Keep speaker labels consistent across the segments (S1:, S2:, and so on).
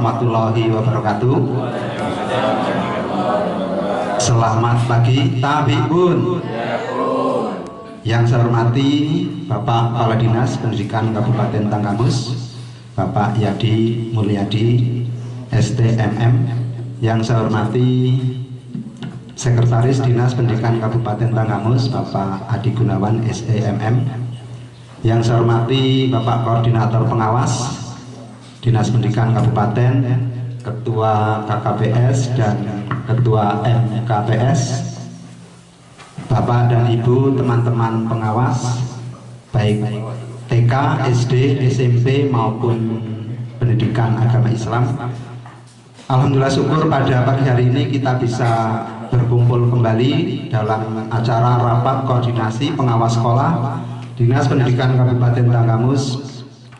S1: warahmatullahi wabarakatuh. Selamat pagi Tabibun. Yang saya hormati Bapak Kepala Dinas Pendidikan Kabupaten Tanggamus, Bapak Yadi Mulyadi STMM. Yang saya hormati Sekretaris Dinas Pendidikan Kabupaten Tanggamus, Bapak Adi Gunawan SEMM. Yang saya hormati Bapak Koordinator Pengawas Dinas Pendidikan Kabupaten, Ketua KKPS dan Ketua MKPS, Bapak dan Ibu teman-teman pengawas baik TK, SD, SMP maupun pendidikan agama Islam. Alhamdulillah syukur pada pagi hari ini kita bisa berkumpul kembali dalam acara rapat koordinasi pengawas sekolah Dinas Pendidikan Kabupaten Tanggamus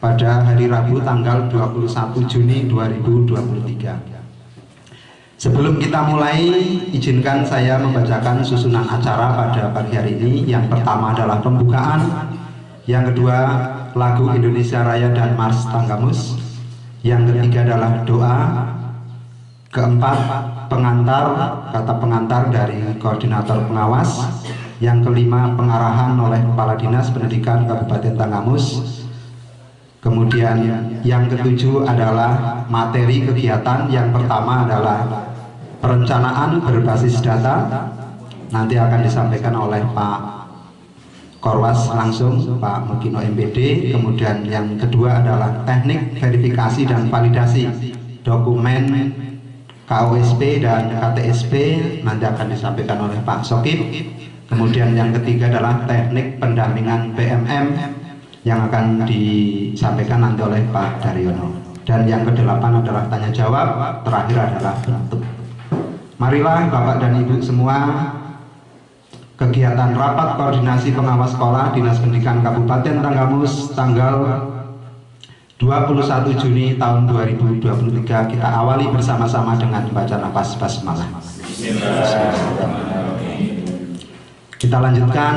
S1: pada hari Rabu tanggal 21 Juni 2023. Sebelum kita mulai, izinkan saya membacakan susunan acara pada pagi hari ini. Yang pertama adalah pembukaan, yang kedua lagu Indonesia Raya dan Mars Tanggamus, yang ketiga adalah doa, keempat pengantar, kata pengantar dari koordinator pengawas, yang kelima pengarahan oleh Kepala Dinas Pendidikan Kabupaten Tanggamus. Kemudian yang ketujuh adalah materi kegiatan. Yang pertama adalah perencanaan berbasis data, nanti akan disampaikan oleh Pak Korwas langsung, Pak Mukino MPD. Kemudian yang kedua adalah teknik verifikasi dan validasi dokumen KOSP dan KTSP, nanti akan disampaikan oleh Pak Sokip. Kemudian yang ketiga adalah teknik pendampingan PMM yang akan disampaikan nanti oleh Pak Daryono. Dan yang kedelapan adalah tanya jawab, terakhir adalah penutup. Marilah Bapak dan Ibu semua, kegiatan rapat koordinasi pengawas sekolah Dinas Pendidikan Kabupaten Tanggamus tanggal 21 Juni tahun 2023 kita awali bersama-sama dengan baca nafas basmalah. Kita lanjutkan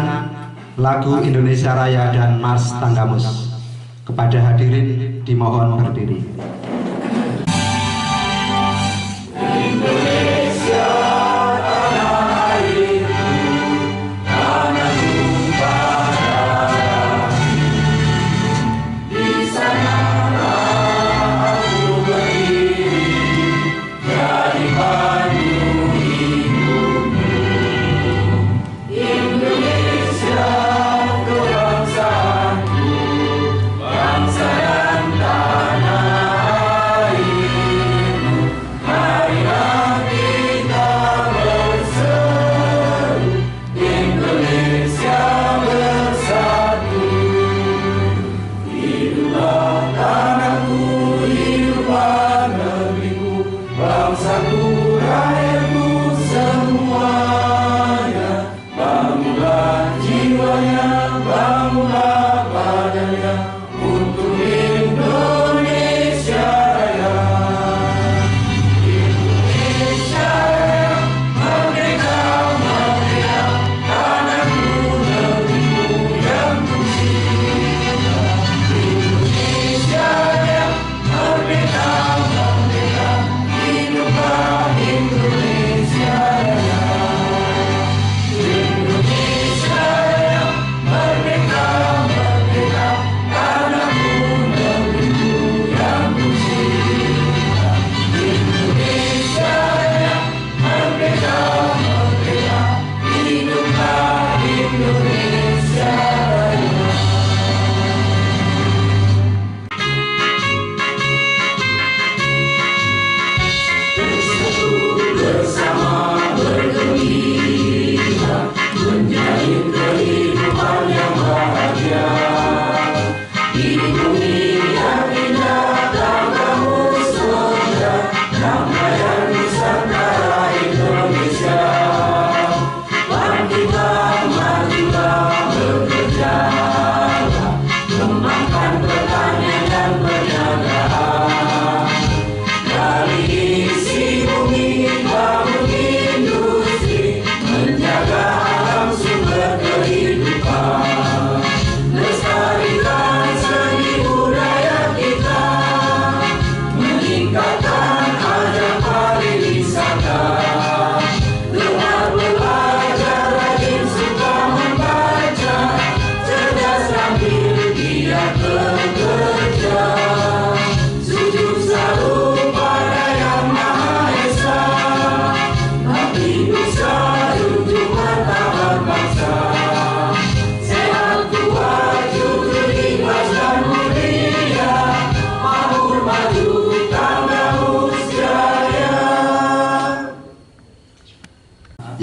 S1: lagu Indonesia Raya dan Mars Tanggamus. Kepada hadirin dimohon berdiri.
S2: Bangsa dan tanah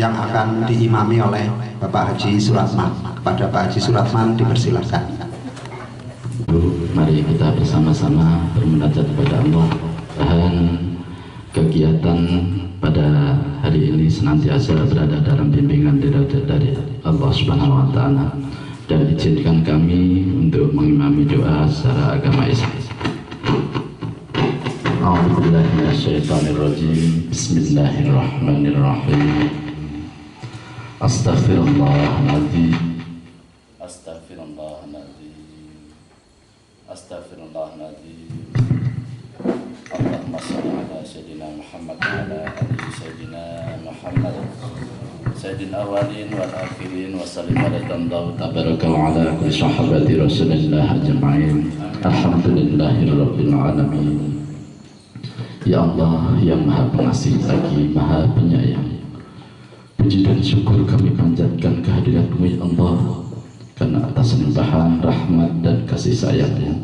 S1: yang akan diimami oleh Bapak Haji Suratman. Kepada Pak Haji Suratman dipersilakan.
S2: Mari kita bersama-sama bermunajat kepada Allah. Dan kegiatan pada hari ini senantiasa berada dalam bimbingan dari Allah Subhanahu wa Ta'ala, dan izinkan kami untuk mengimami doa secara agama Islam. A'udzubillahi minasyaitonirrajim. Bismillahirrahmanirrahim. Astaghfirullahaladzim. Astaghfirullahaladzim. Astaghfirullahaladzim. Allahumma shalli ala sayyidina Muhammad wa ala ali sayyidina Muhammad sayyidina awalin wal akhirin wa sallim ala tamdaw tabaraka wa ala kulli sahabati rasulillah ajma'in. Alhamdulillahi rabbil alamin. Ya Allah yang maha pengasih lagi maha penyayang, puji dan syukur kami panjatkan kehadirat-Mu ya Allah, karena atas limpahan rahmat dan kasih sayang-Mu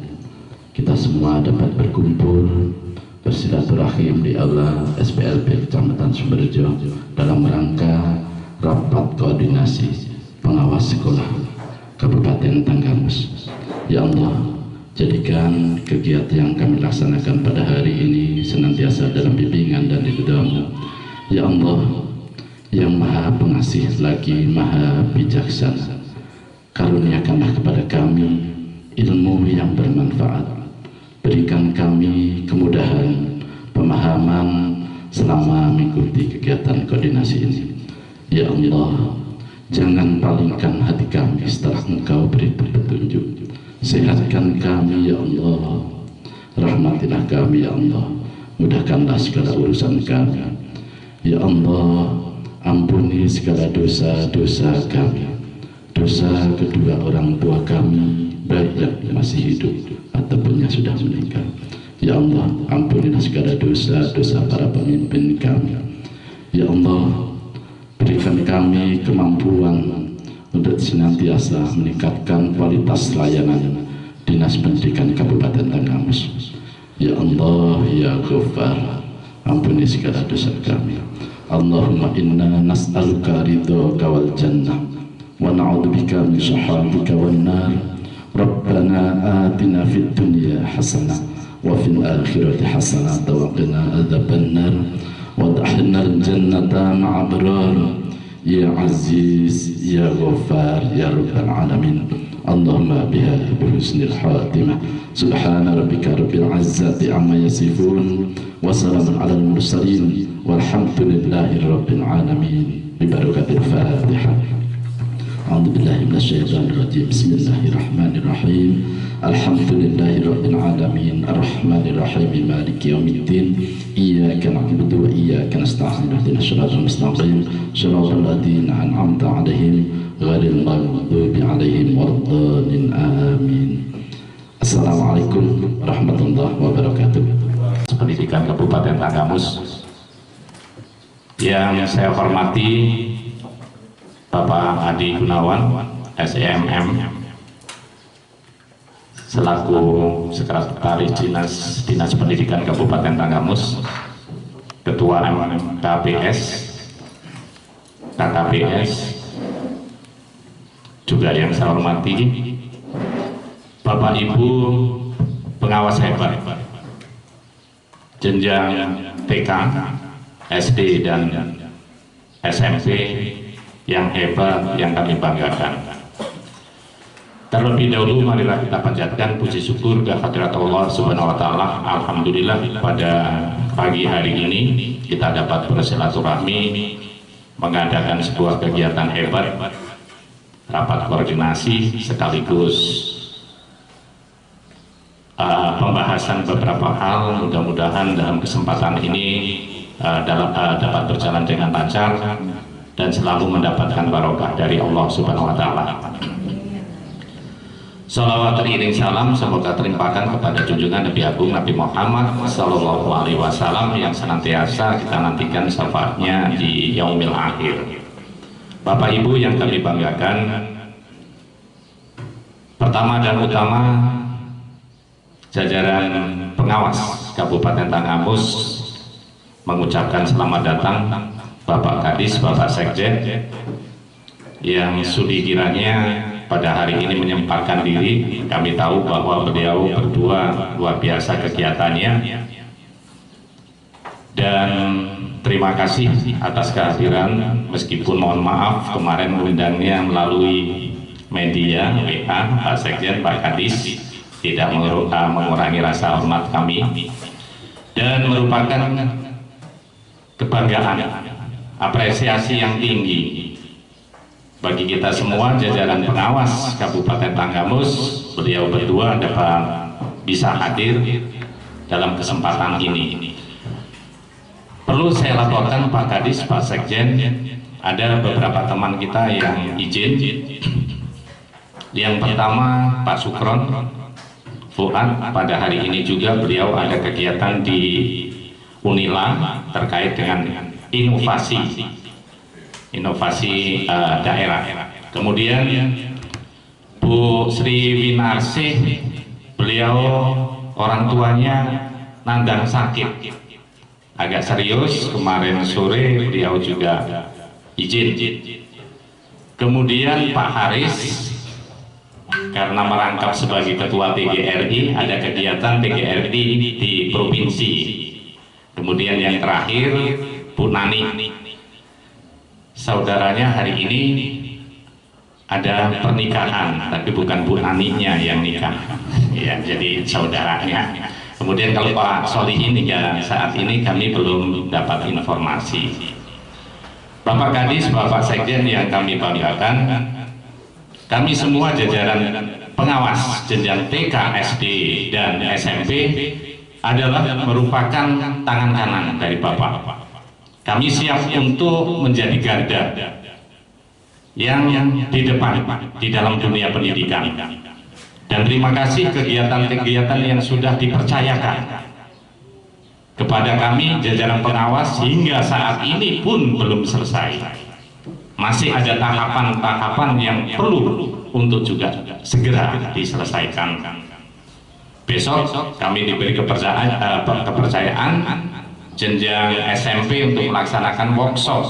S2: kita semua dapat berkumpul bersilaturahim di aula SPLP Kecamatan Sumberjo dalam rangka rapat koordinasi pengawas sekolah Kabupaten Tanggamus. Ya Allah, jadikan kegiatan yang kami laksanakan pada hari ini senantiasa dalam bimbingan dan ridho-Mu. Ya Allah yang maha pengasih lagi maha bijaksana, karuniakanlah kepada kami ilmu yang bermanfaat. Berikan kami kemudahan pemahaman selama mengikuti kegiatan koordinasi ini. Ya Allah, jangan palingkan hati kami setelah Engkau beri petunjuk. Sehatkan kami ya Allah, rahmatilah kami ya Allah, mudahkanlah segala urusan kami. Ya Allah, ampuni segala dosa-dosa kami, dosa kedua orang tua kami, baik yang masih hidup ataupun yang sudah meninggal. Ya Allah, ampunilah segala dosa-dosa para pemimpin kami. Ya Allah, berikan kami kemampuan untuk senantiasa meningkatkan kualitas layanan Dinas Pendidikan Kabupaten Tanggamus. Ya Allah, ya Ghaffar, ampuni segala dosa kami. Allahumma inna nas'aluka ridhoka wal jannah wa na'udzubika min sakhatika wan nar. Rabbana atina fid dunya hasanah wa fil akhirati hasanah wa qina adzabannar wa adkhilnal jannata ma'al abrar. Ya Aziz, Ya Ghaffar, Ya Rabbal Alamin. Allahumma biha bihusnil khatimah. Subhana rabbika rabbil izzati amma yasifun wa salamun alal mursalin walhamdulillahi rabbil alamin. Bibarakatil Fatihah. A'udzubillahi minasyaitonirrajim. Bismillahirrahmanirrahim. Alhamdulillahi rabbil alamin. Arrahmanirrahim. Maliki yaumiddin. Iyyaka na'budu wa iyyaka nasta'in. Ihdinas siratal mustaqim. Shiratal ladzina an'amta 'alaihim ghairil maghdubi 'alaihim waladdallin. Amin. Assalamualaikum warahmatullahi wabarakatuh. Pendidikan Kabupaten Tanggamus yang saya hormati Bapak Adi Gunawan, SEMM, selaku Sekretaris Dinas Pendidikan Kabupaten Tanggamus, Ketua MKPS, KKPS, juga yang saya hormati Bapak Ibu pengawas hebat jenjang TK, SD dan SMP yang hebat yang kami banggakan. Terlebih dahulu marilah kita panjatkan puji syukur kehadirat Allah Subhanahu wa Ta'ala. Alhamdulillah pada pagi hari ini kita dapat bersilaturahmi mengadakan sebuah kegiatan hebat, rapat koordinasi sekaligus pembahasan beberapa hal. Mudah-mudahan dalam kesempatan ini dapat berjalan dengan lancar dan selalu mendapatkan barokah dari Allah Subhanahu wa Ta'ala. Salawat teriring salam semoga terlimpahkan kepada junjungan Nabi Agung Nabi Muhammad Sallallahu Alaihi Wasallam yang senantiasa kita nantikan syafaatnya di yaumil akhir. Bapak Ibu yang kami banggakan, pertama dan utama jajaran pengawas Kabupaten Tanggamus mengucapkan selamat datang
S3: Bapak Kadis, Bapak Sekjen yang sudi kiranya pada hari ini menyempatkan diri. Kami tahu bahwa beliau berdua luar biasa kegiatannya, dan terima kasih atas kehadiran, meskipun mohon maaf kemarin mengundangnya melalui media WA. Pak Sekjen, Pak Kadis tidak mengurangi rasa hormat kami, dan merupakan kebanggaan, apresiasi yang tinggi bagi kita semua jajaran pengawas Kabupaten Tanggamus. Beliau berdua dapat bisa hadir dalam kesempatan ini. Perlu saya laporkan Pak Kadis, Pak Sekjen, ada beberapa teman kita yang izin. Yang pertama Pak Sukron Fuad, pada hari ini juga beliau ada kegiatan di Unila terkait dengan inovasi daerah. Kemudian Bu Sri Winarsih, beliau orang tuanya nandang sakit agak serius, kemarin sore beliau juga izin. Kemudian Pak Haris, karena merangkap sebagai ketua PGRI, ada kegiatan PGRI di provinsi. Kemudian yang terakhir Bu Nani, saudaranya hari ini ada pernikahan, tapi bukan Bu Naninya yang nikah, ya, jadi saudaranya. Kemudian kalau Pak Solihin hingga saat ini kami belum dapat informasi. Bapak Kadis, Bapak Sekjen yang kami banggakan, kami semua jajaran pengawas jenjang TK, SD, dan SMP adalah merupakan tangan kanan dari Bapak. Kami siap untuk menjadi garda yang di depan di dalam dunia pendidikan. Dan terima kasih kegiatan-kegiatan yang sudah dipercayakan kepada kami jajaran pengawas hingga saat ini pun belum selesai. Masih ada tahapan-tahapan yang perlu untuk juga segera diselesaikan. Besok kami diberi kepercayaan jenjang SMP untuk melaksanakan workshop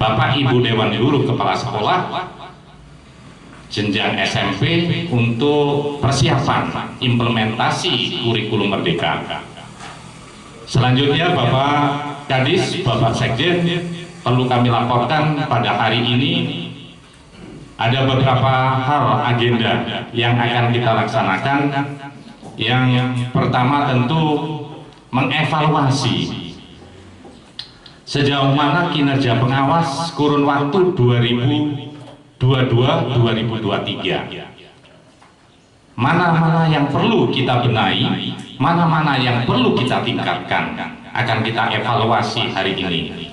S3: Bapak Ibu Dewan Guru Kepala Sekolah jenjang SMP untuk persiapan implementasi kurikulum Merdeka. Selanjutnya Bapak Kadis, Bapak Sekjen, perlu kami laporkan pada hari ini ada beberapa hal agenda yang akan kita laksanakan. Yang pertama tentu mengevaluasi sejauh mana kinerja pengawas kurun waktu 2022-2023. Mana-mana yang perlu kita benahi, mana-mana yang perlu kita tingkatkan, akan kita evaluasi hari ini.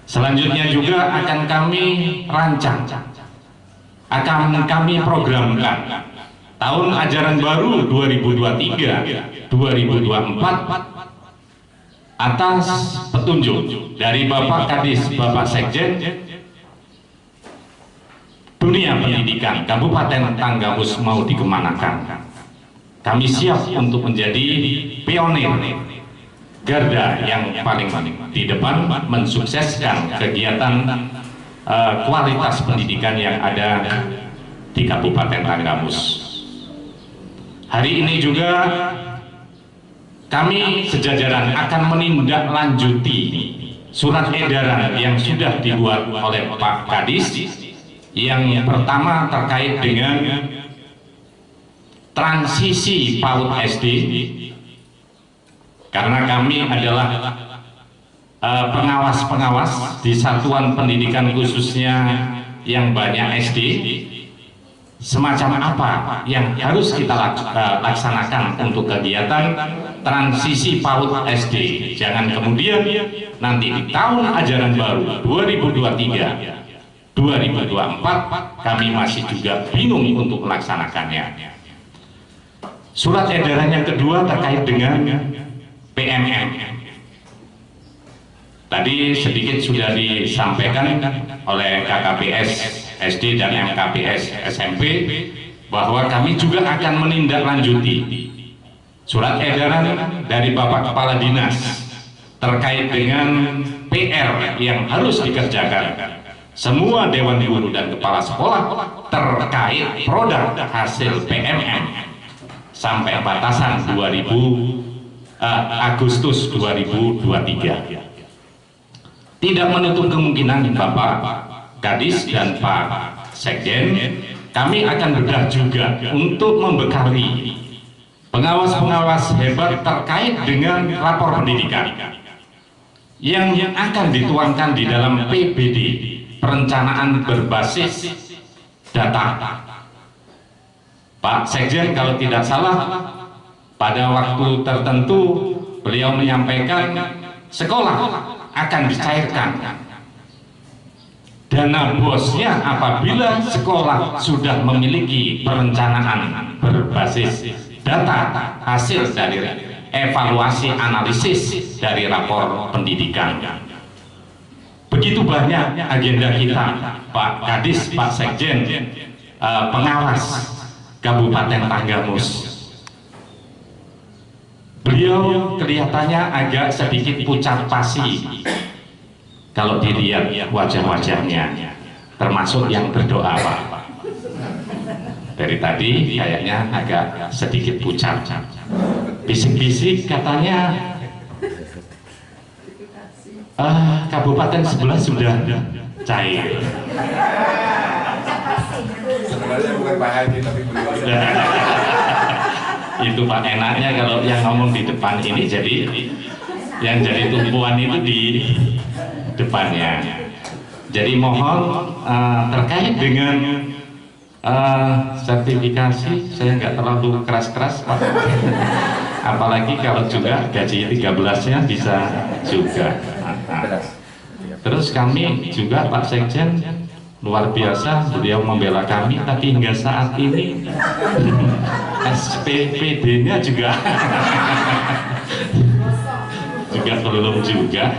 S3: Selanjutnya juga akan kami rancang, akan kami programkan tahun ajaran baru 2023-2024 atas petunjuk dari Bapak Kadis, Bapak Sekjen. Dunia pendidikan Kabupaten Tanggamus mau dikemanakan, kami siap untuk menjadi pionir, garda yang paling di depan mensukseskan kegiatan kualitas pendidikan yang ada di Kabupaten Tanggamus. Hari ini juga kami sejajaran akan menindaklanjuti surat edaran yang sudah dibuat oleh Pak Kadis. Yang pertama terkait dengan transisi PAUD SD, karena kami adalah pengawas-pengawas di satuan pendidikan khususnya yang banyak SD. Semacam apa yang harus kita laksanakan untuk kegiatan transisi PAUD SD. Jangan kemudian nanti di tahun ajaran baru 2023-2024 kami masih juga bingung untuk melaksanakannya. Surat edaran yang kedua terkait dengan PMM. Tadi sedikit sudah disampaikan oleh KKPS SD dan MKPS SMP bahwa kami juga akan menindaklanjuti surat edaran dari Bapak Kepala Dinas terkait dengan PR yang harus dikerjakan semua dewan guru dan kepala sekolah terkait produk hasil PMM sampai batasan Agustus 2023. Tidak menutup kemungkinan Bapak Kadis dan Pak Sekjen, kami akan bedah juga untuk membekali pengawas-pengawas hebat terkait dengan lapor pendidikan yang akan dituangkan di dalam PBD, perencanaan berbasis data. Pak Sekjen kalau tidak salah pada waktu tertentu beliau menyampaikan sekolah akan dicairkan dana bosnya apabila sekolah sudah memiliki perencanaan berbasis data hasil dari evaluasi analisis dari rapor pendidikan. Begitu banyak agenda kita, Pak Kadis, Pak Sekjen, pengawas Kabupaten Tanggamus. Beliau kelihatannya agak sedikit pucat pasi kalau dilihat wajah-wajahnya, termasuk yang berdoa, Pak. Dari tadi kayaknya agak sedikit pucat. Bisik-bisik katanya kabupaten sebelah sudah cair.
S4: Sebenarnya bukan Pak Haji tapi beliau.
S3: Itu Pak, enaknya kalau yang ngomong di depan ini jadi yang jadi tumpuan itu di depannya. Jadi mohon terkait dengan sertifikasi saya nggak terlalu keras-keras, Pak. Apalagi kalau juga gaji 13-nya bisa juga. Terus kami juga Pak Sekjen luar biasa, beliau membela kami, tapi hingga saat ini SPPD-nya juga belum juga.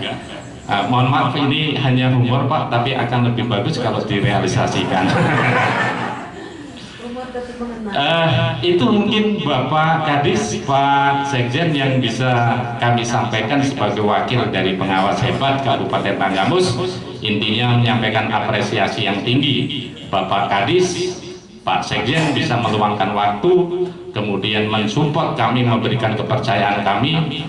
S3: Mohon maaf ini hanya humor Pak, tapi akan lebih bagus kalau direalisasikan. Itu mungkin Bapak Kadis, Pak Sekjen yang bisa kami sampaikan sebagai wakil dari pengawas hebat Kabupaten Tanggamus. Intinya menyampaikan apresiasi yang tinggi. Bapak Kadis, Pak Sekjen bisa meluangkan waktu, kemudian mensupport kami, memberikan kepercayaan kami.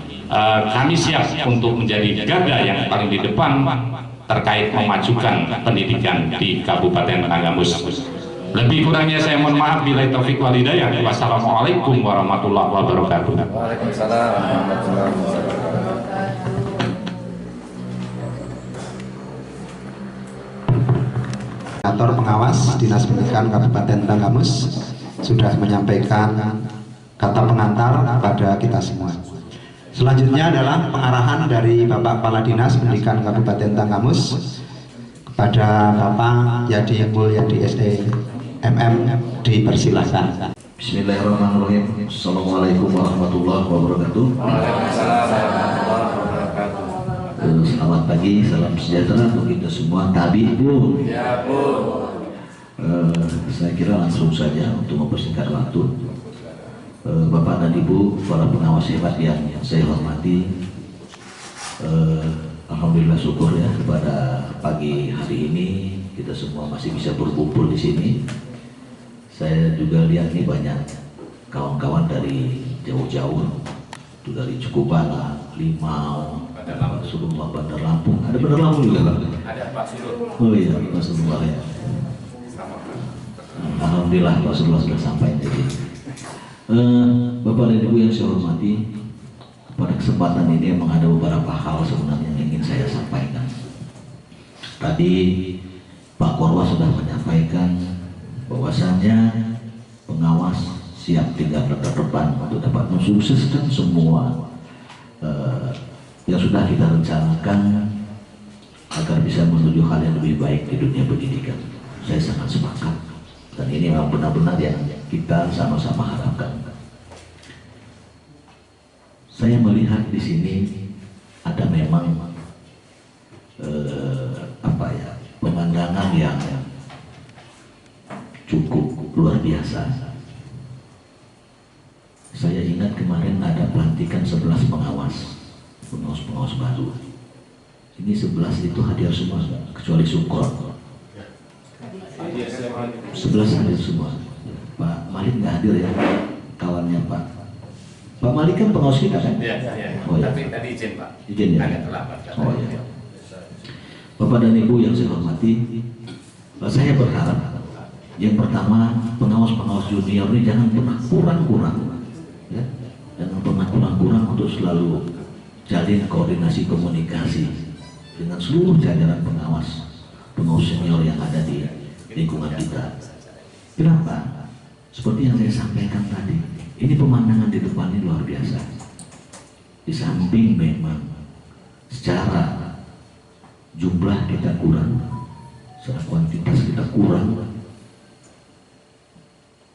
S3: Kami siap untuk menjadi garda yang paling di depan terkait memajukan pendidikan di Kabupaten Tanggamus. Lebih kurangnya saya mohon maaf, billahi taufiq wal hidayah. Wassalamualaikum warahmatullahi wabarakatuh.
S4: Waalaikumsalam warahmatullahi wabarakatuh.
S1: Kantor pengawas Dinas Pendidikan Kabupaten Tanggamus sudah menyampaikan kata pengantar kepada kita semua. Selanjutnya adalah pengarahan dari Bapak Kepala Dinas Pendidikan Kabupaten Tanggamus kepada Bapak Yadi Mulyadi SD MM, dipersilahkan.
S5: Bismillahirrahmanirrahim. Assalamualaikum warahmatullahi wabarakatuh.
S4: Waalaikumsalam warahmatullahi wabarakatuh.
S5: Selamat pagi, salam sejahtera untuk kita semua. Tabi Bu.
S4: Ya Bu.
S5: Saya kira langsung saja untuk mempersingkat waktu. Bapak dan Ibu, para pengawas hebat yang saya hormati, alhamdulillah syukur ya pada pagi hari ini kita semua masih bisa berkumpul di sini. Saya juga lihat nih banyak kawan-kawan dari jauh-jauh, itu dari Cukubala, Limau, Sulumah, Bandar Lampung. Ada Bandar Lampung juga Pak?
S4: Ada Pak Surut.
S5: Oh iya, Pak Sulumah ya. Alhamdulillah Pak Sulumah sudah sampai. Jadi Bapak dan Ibu yang saya hormati, pada kesempatan ini memang ada beberapa hal sebenarnya yang ingin saya sampaikan. Tadi Pak Korwa sudah menyampaikan bahwasannya pengawas siap tinggal terdepan untuk dapat mensukseskan semua yang sudah kita rencanakan agar bisa menuju hal yang lebih baik di dunia pendidikan. Saya sangat sepakat dan ini memang benar-benar yang kita sama-sama harapkan. Saya melihat di sini ada memang pemandangan yang cukup luar biasa. Saya ingat kemarin ada pelantikan 11 pengawas pengawas baru. Ini 11 itu hadir semua, kecuali Sukron. 11 hadir semua. Pak Malik nggak hadir ya, kawannya Pak. Pak Malik kan pengawas kita kan?
S3: Iya.
S5: Oh, ya.
S3: Tapi tadi izin Pak.
S5: Izin ya.
S3: Agak terlambat.
S5: Oh ya. Bapak dan Ibu yang saya hormati, saya berharap yang pertama pengawas-pengawas junior ini jangan pernah kurang-kurang, ya, jangan pernah kurang-kurang untuk selalu jalin koordinasi komunikasi dengan seluruh jajaran pengawas senior yang ada di lingkungan kita. Kenapa? Seperti yang saya sampaikan tadi, ini pemandangan di depan ini luar biasa. Di samping memang secara jumlah kita kurang, secara kuantitas kita kurang,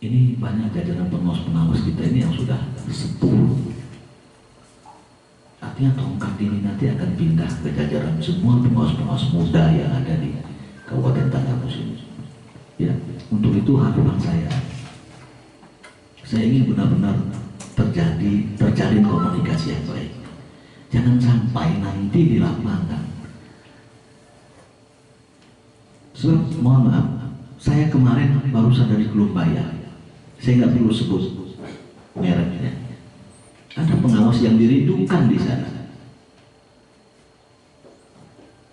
S5: ini banyak jajaran pengawas-pengawas kita ini yang sudah sepuh. Artinya tongkat ini nanti akan pindah ke jajaran semua pengawas-pengawas muda yang ada di Kabupaten Tanggamus ini. Ya, untuk itu harapan saya ingin benar-benar terjalin komunikasi yang baik. Jangan sampai nanti di lapangan. Sebab, mohon maaf, saya kemarin barusan dari Kelumbaya. Saya nggak perlu sebut mereknya. Ada pengawas yang dirindukan di sana.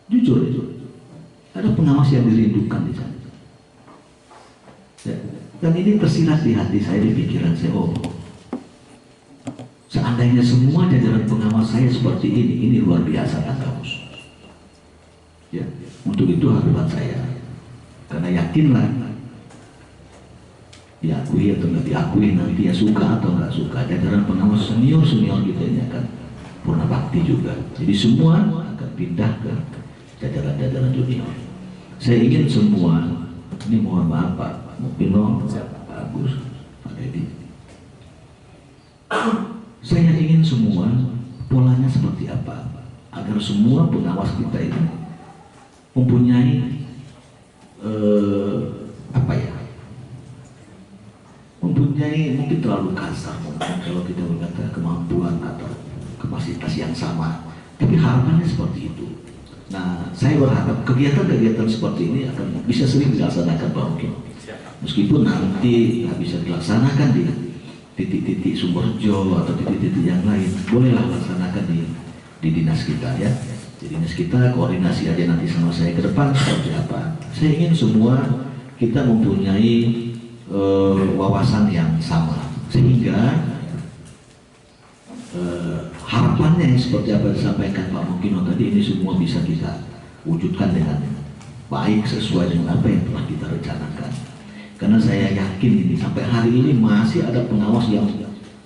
S5: Jujur, ada pengawas yang dirindukan di sana. Ya. Dan ini tersirat di hati saya, di pikiran saya. Oh, seandainya semua jajaran pengawas saya seperti ini luar biasa kan kamus. Ya, untuk itu harapan saya. Karena yakinlah, diakui atau nggak diakui nanti ya suka atau nggak suka, jajaran pengawas senior kita ini akan purna bakti juga. Jadi semua akan pindah ke jajaran junior. Saya ingin semua, ini mohon maaf Pak Mupino, Pak Agus, Pak Dedi, saya ingin semua polanya seperti apa, agar semua pengawas kita ini mempunyai mempunyai, mungkin terlalu kasar mungkin kalau kita berkata kemampuan atau kapasitas yang sama, tapi harapannya seperti itu. Nah, saya berharap kegiatan-kegiatan seperti ini akan bisa sering dilaksanakan Pak Mungkin, meskipun nanti nggak bisa dilaksanakan di titik-titik Sumberjo atau titik-titik yang lain, bolehlah laksanakan di dinas kita ya. Di dinas kita koordinasi aja nanti sama saya ke depan seperti apa. Saya ingin semua kita mempunyai wawasan yang sama, sehingga harapannya seperti apa yang disampaikan Pak Mukino tadi, ini semua bisa kita wujudkan dengan baik sesuai dengan apa yang telah kita rencanakan. Karena saya yakin ini sampai hari ini masih ada pengawas yang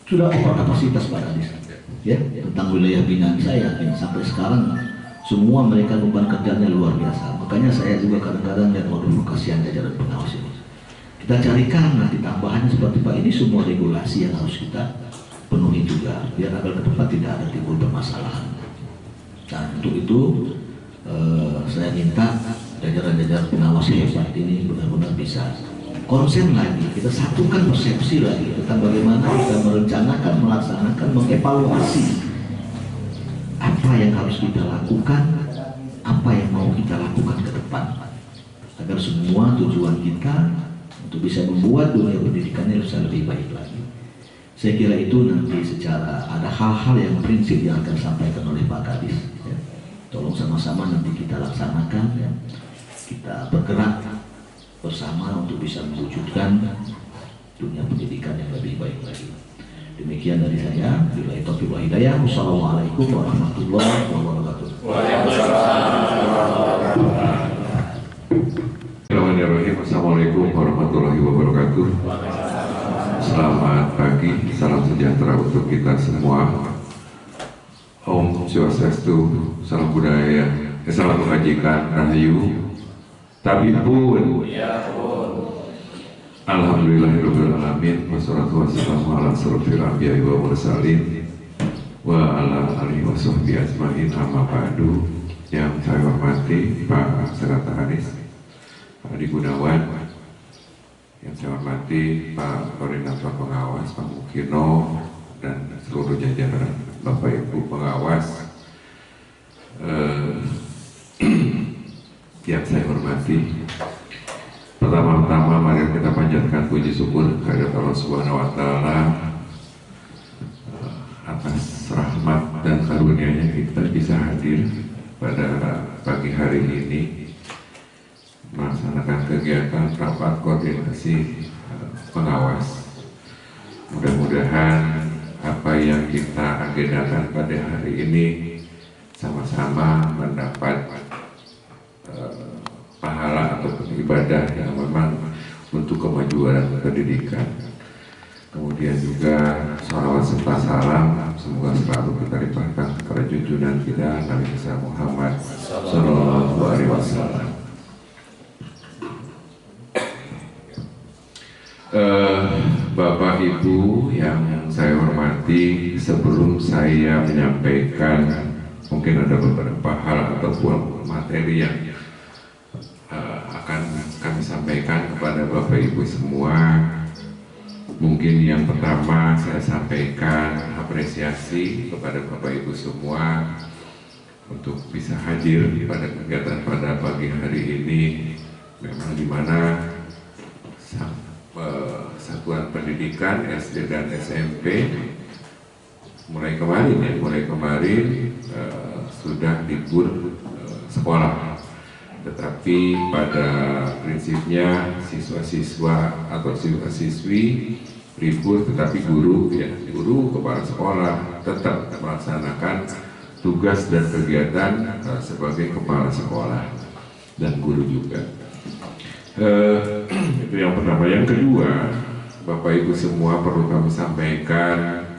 S5: sudah over kapasitas Pak Adis, ya, tentang wilayah binaan. Saya yakin sampai sekarang semua mereka beban kerjanya luar biasa. Makanya saya juga kadang-kadang lihat waduh kasihan jajaran pengawas ini. Kita carikan nanti tambahannya seperti Pak, ini semua regulasi yang harus kita penuhi juga, biar agar ke depan tidak ada timbul permasalahan. Nah, untuk itu saya minta jajaran-jajaran pengawas hebat ini benar-benar bisa konsen lagi, kita satukan persepsi lagi tentang bagaimana kita merencanakan, melaksanakan, mengevaluasi apa yang harus kita lakukan, apa yang mau kita lakukan ke depan, agar semua tujuan kita untuk bisa membuat dunia pendidikannya bisa lebih baik lagi. Saya kira itu nanti secara ada hal-hal yang prinsip yang akan disampaikan oleh Pak Kadis. Ya. Tolong sama-sama nanti kita laksanakan, ya. Kita bergerak bersama untuk bisa mewujudkan dunia pendidikan yang lebih baik lagi. Demikian dari saya. Billahi taufiq wal hidayah. Wassalamualaikum warahmatullahi wabarakatuh.
S6: Bismillahirrahmanirrahim. Assalamualaikum warahmatullahi wabarakatuh. Selamat pagi, salam sejahtera untuk kita semua. Om Swastiastu, salam budaya, salam kebajikan, rahayu, tabipun. Alhamdulillahirabbil alamin, wassalatu wassalamu ala asrofil anbiya'i wa mursalin wa ala alihi washabbihi ajmain, amma ba'du. Yang saya hormati Pak Serata Hanis, Pak Adi Gunawan, yang saya hormati Pak Koordinator Pengawas, Pak Mukino, dan seluruh jajaran Bapak Ibu Pengawas yang saya hormati, pertama-tama mari kita panjatkan puji syukur kepada Allah Subhanahu wa Ta'ala atas rahmat dan karunia-Nya kita bisa hadir pada pagi hari ini melaksanakan kegiatan rapat koordinasi pengawas. Mudah-mudahan apa yang kita agendakan pada hari ini sama-sama mendapat pahala atau ibadah yang memang untuk kemajuan pendidikan. Kemudian juga salawat serta salam semoga selalu kita limpahkan kepada junjungan kita Nabi besar Muhammad Sallallahu Alaihi Wasallam. Bapak Ibu yang saya hormati, sebelum saya menyampaikan mungkin ada beberapa hal ataupun materi yang akan kami sampaikan kepada Bapak Ibu semua. Mungkin yang pertama saya sampaikan apresiasi kepada Bapak Ibu semua untuk bisa hadir pada kegiatan pada pagi hari ini. Memang di mana satuan pendidikan SD dan SMP mulai kemarin sudah libur sekolah. Tetapi pada prinsipnya siswa-siswa atau siswa-siswi libur, tetapi guru kepala sekolah tetap melaksanakan tugas dan kegiatan sebagai kepala sekolah dan guru juga. Itu yang pertama. Yang kedua, Bapak Ibu semua perlu kami sampaikan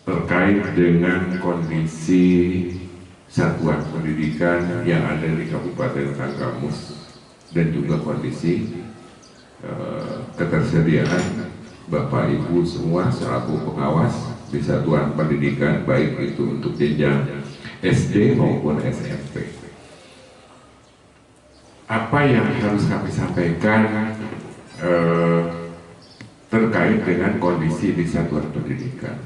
S6: terkait dengan kondisi satuan pendidikan yang ada di Kabupaten Tanggamus dan juga kondisi ketersediaan Bapak Ibu semua selaku pengawas di satuan pendidikan, baik itu untuk jenjang SD maupun SMP. Apa yang harus kami sampaikan terkait dengan kondisi di satuan pendidikan?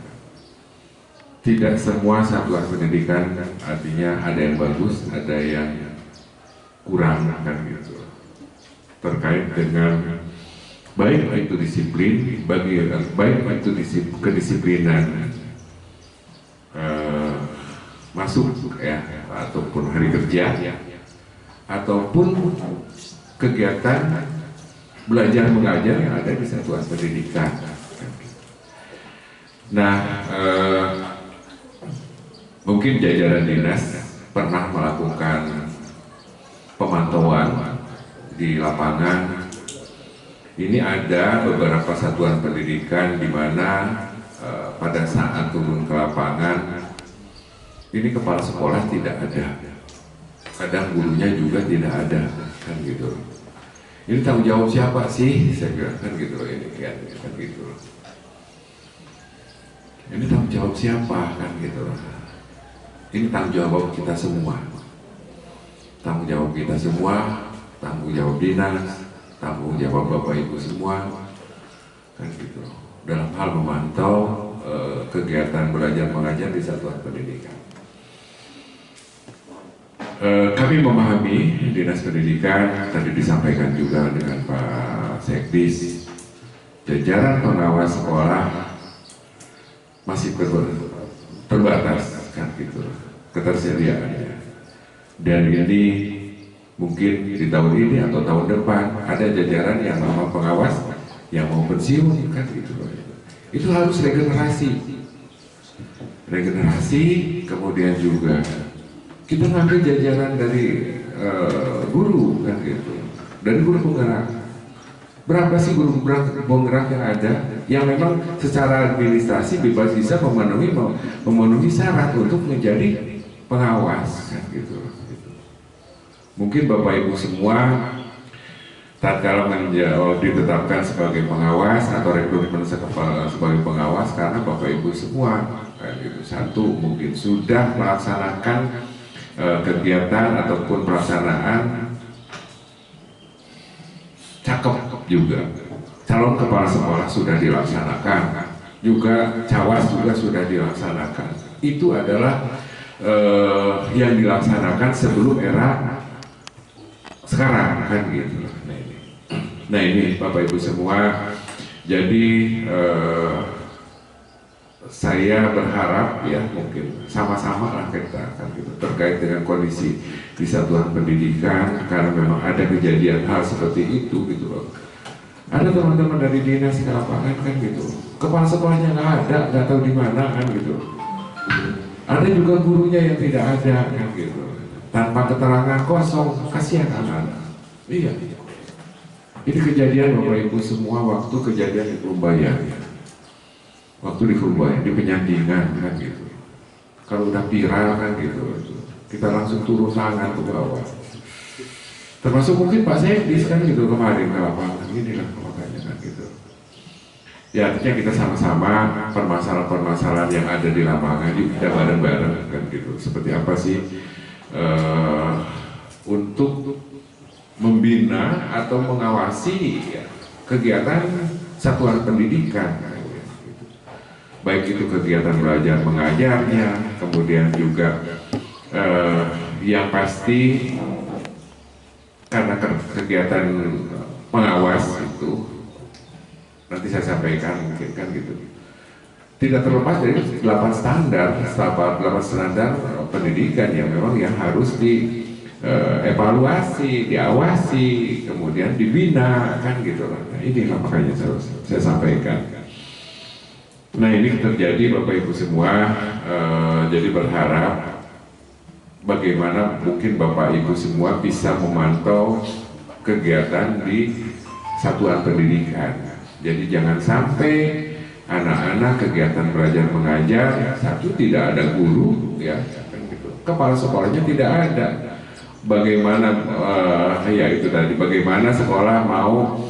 S6: Tidak semua satuan pendidikan artinya ada yang bagus, ada yang kurang kan gitu. Terkait dengan baik itu disiplin, baik itu kedisiplinan masuk ya ataupun hari kerja ataupun kegiatan belajar mengajar yang ada di satuan pendidikan. Nah, mungkin jajaran dinas pernah melakukan pemantauan di lapangan. Ini ada beberapa satuan pendidikan di mana pada saat turun ke lapangan ini kepala sekolah tidak ada, kadang gurunya juga tidak ada, kan gitu. Ini tanggung jawab siapa sih? Saya kira kan gitu ini kan gitu. Ini tanggung jawab siapa kan gitu. Ini tanggung jawab kita semua. Tanggung jawab kita semua, tanggung jawab dinas, tanggung jawab Bapak Ibu semua, kan gitu. Dalam hal memantau kegiatan belajar mengajar di satuan pendidikan. Kami memahami dinas pendidikan, tadi disampaikan juga dengan Pak Sekdis, jajaran pengawas sekolah masih terbatas kan gitu ketersediaannya. Dan ini mungkin di tahun ini atau tahun depan ada jajaran yang memang pengawas yang mau pensiun kan gitu. Itu harus regenerasi, kemudian juga kita ngambil jajaran dari guru kan gitu, dari guru penggerak. Berapa sih guru penggerak yang ada yang memang secara administrasi bebas bisa memenuhi syarat untuk menjadi pengawas kan gitu. Mungkin Bapak Ibu semua tatkala ditetapkan sebagai pengawas atau rekrutmen sebagai pengawas karena Bapak Ibu semua kan gitu. Satu, mungkin sudah melaksanakan kegiatan ataupun pelaksanaan cakep juga. Calon kepala sekolah sudah dilaksanakan, juga cawas juga sudah dilaksanakan. Itu adalah yang dilaksanakan sebelum era sekarang kan gitu. Nah ini Bapak Ibu semua, jadi saya berharap ya mungkin sama-sama lah kita kan gitu terkait dengan kondisi di satuan pendidikan, karena memang ada kejadian hal seperti itu gitu loh. Ada teman-teman dari dinas ke lapangan kan gitu, kepala sekolahnya nggak tahu di mana kan gitu. Ada juga gurunya yang tidak ada kan gitu, tanpa keterangan, kosong, kasihan anak-anak. Iya. Ini kejadian Bapak Ibu semua waktu kejadian di Purbaya. Waktu di Purbaya, di Penyandingan kan gitu. Kalau udah viral kan gitu, kita langsung turun tangan ke bawah. Termasuk mungkin Pak Sekdis kan gitu kemarin ke lapangan, inilah makanya kan gitu. Ya artinya kita sama-sama permasalahan-permasalahan yang ada di lapangan yuk kita bareng-bareng kan gitu. Seperti apa sih untuk membina atau mengawasi ya, kegiatan satuan pendidikan, baik itu kegiatan belajar mengajarnya, kemudian juga yang pasti karena kegiatan pengawas itu nanti saya sampaikan mungkin kan gitu, tidak terlepas dari 8 standar pendidikan yang memang yang harus evaluasi, diawasi, kemudian dibina kan gitu lah. Nah inilah makanya saya sampaikan. Nah ini terjadi Bapak Ibu semua, jadi berharap bagaimana mungkin Bapak Ibu semua bisa memantau kegiatan di satuan pendidikan. Jadi jangan sampai anak-anak kegiatan belajar mengajar, satu tidak ada guru, ya, kan gitu. Kepala sekolahnya tidak ada. Bagaimana ya itu tadi, bagaimana sekolah mau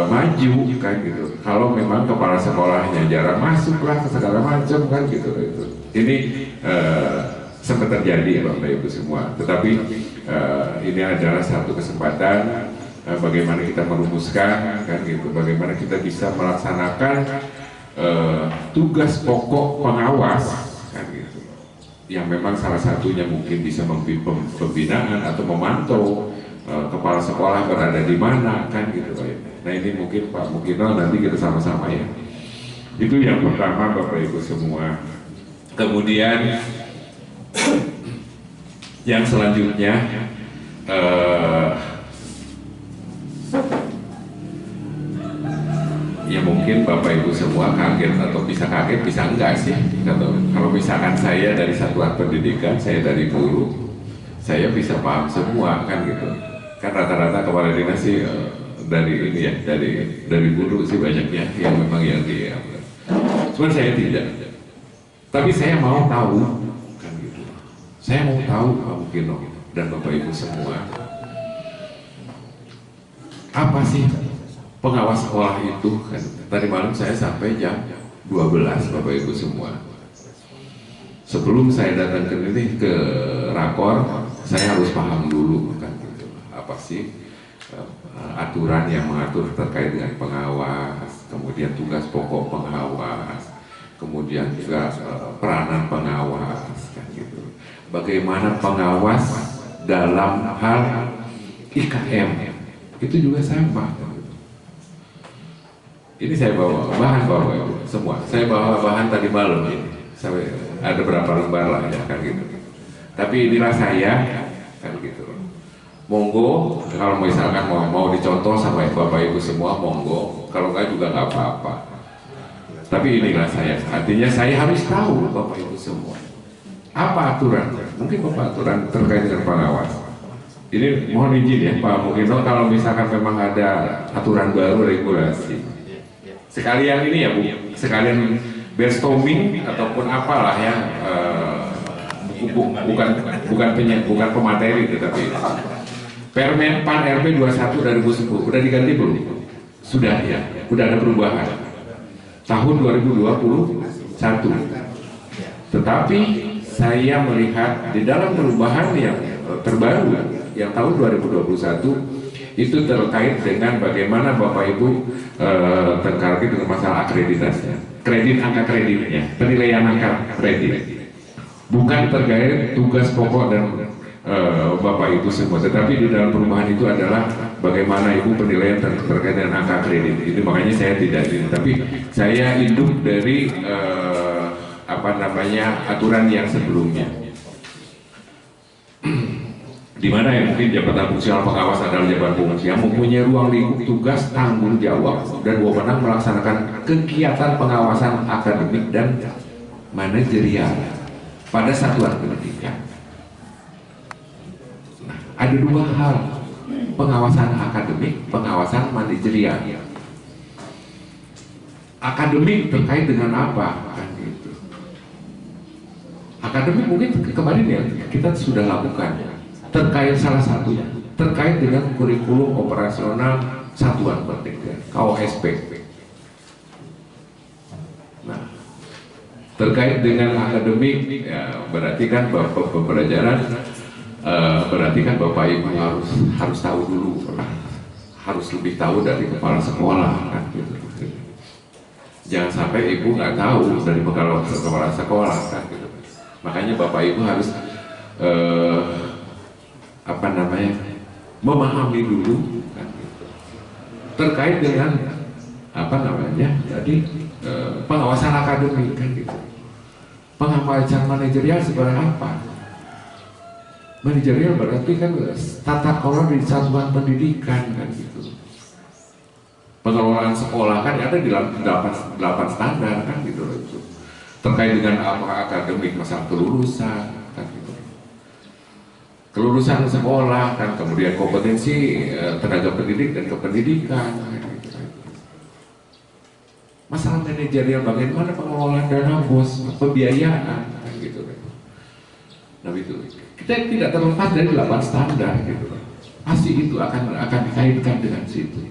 S6: maju kan gitu kalau memang kepala sekolahnya jarang masuk lah ke segala macam kan gitu. Ini sempat terjadi Bapak Ibu semua, tetapi ini adalah satu kesempatan bagaimana kita merumuskan kan gitu, bagaimana kita bisa melaksanakan tugas pokok pengawas kan gitu, yang memang salah satunya mungkin bisa pembinaan atau memantau kepala sekolah berada di mana kan gitu. Nah ini mungkin Pak Mukino nanti kita sama-sama ya. Itu yang pertama Bapak Ibu semua. Kemudian yang selanjutnya ya mungkin Bapak Ibu semua kaget atau bisa kaget bisa enggak sih kalau misalkan saya dari satuan pendidikan, saya dari guru, saya bisa paham semua kan gitu. Kan rata-rata kepala dinas sih dari ini ya, dari guru sih banyaknya yang memang yang dia. Cuman saya tidak. Tapi saya mau tahu kan gitu. Saya mau tahu Pak Mukino dan Bapak Ibu semua, apa sih pengawas sekolah itu kan. Tadi malam saya sampai jam 12 Bapak Ibu semua. Sebelum saya datang ke rakor, saya harus paham dulu kan gitu. Apa sih aturan yang mengatur terkait dengan pengawas, kemudian tugas pokok pengawas, kemudian juga peranan pengawas kan gitu. Bagaimana pengawas dalam hal IKM itu juga sama. Ini saya bawa bahan Bapak Ibu semua. Saya bawa bahan tadi malam ini. Sampai ada berapa lembar lah ya kan gitu. Tapi inilah saya kan gitu. Monggo kalau misalkan mau dicontoh sama Bapak Ibu semua monggo. Kalau enggak juga nggak apa-apa. Tapi inilah saya. Artinya saya harus tahu Bapak Ibu semua. Apa aturan? Mungkin Bapak aturan terkait dengan pengawas. Ini mohon izin ya Pak Mukino, kalau misalkan memang ada aturan baru regulasi. Sekalian ini ya Bu, sekalian brainstorming ataupun apalah ya, bukan pemateri tetapi Permen PAN RP 21 2010 udah diganti belum? Sudah ya, udah ada perubahan tahun 2021. Tetapi saya melihat di dalam perubahan yang terbaru yang tahun 2021 itu terkait dengan bagaimana Bapak Ibu terkait dengan masalah akreditasinya, kredit angka kreditnya, penilaian angka kredit. bukan terkait tugas pokok dan Bapak Ibu semua, tetapi di dalam perubahan itu adalah bagaimana Ibu penilaian terkait dengan angka kredit. Itu makanya saya tidak ini, tapi saya hidup dari aturan yang sebelumnya, di mana ya mungkin jabatan fungsional pengawas adalah jabatan fungsi yang mempunyai ruang lingkup tugas, tanggung jawab, dan wewenang melaksanakan kegiatan pengawasan akademik dan manajerial pada satuan pendidikan. Ada dua hal, pengawasan akademik, pengawasan manajerial. Akademik terkait dengan apa? Kan gitu. Akademik mungkin kemarin ya kita sudah lakukan terkait salah satunya, terkait dengan kurikulum operasional satuan pendidikan (KOSP). Nah, terkait dengan akademik, ya, berarti kan pembelajaran. Berarti kan Bapak Ibu harus tahu dulu, harus lebih tahu dari kepala sekolah kan gitu. Jangan sampai Ibu nggak tahu dari kepala sekolah kan gitu. Makanya Bapak Ibu harus memahami dulu kan gitu. Terkait dengan jadi pengawasan akademik kan gitu. Pengawasan manajerial seperti apa? Manajerial berarti kan tata kelola di satuan pendidikan kan gitu. Pengelolaan sekolah kan ada di 8 standar kan gitu loh itu. Terkait dengan apa akademik, masalah kelulusan kan gitu. Kelulusan sekolah kan, kemudian kompetensi tenaga pendidik dan kependidikan kan gitu. Masalah manajerial bagaimana pengelolaan dana bos, pembiayaan kan gitu. Nah itu kita tidak terlepas dari 8 standar gitu. Pasti itu akan dikaitkan dengan situ.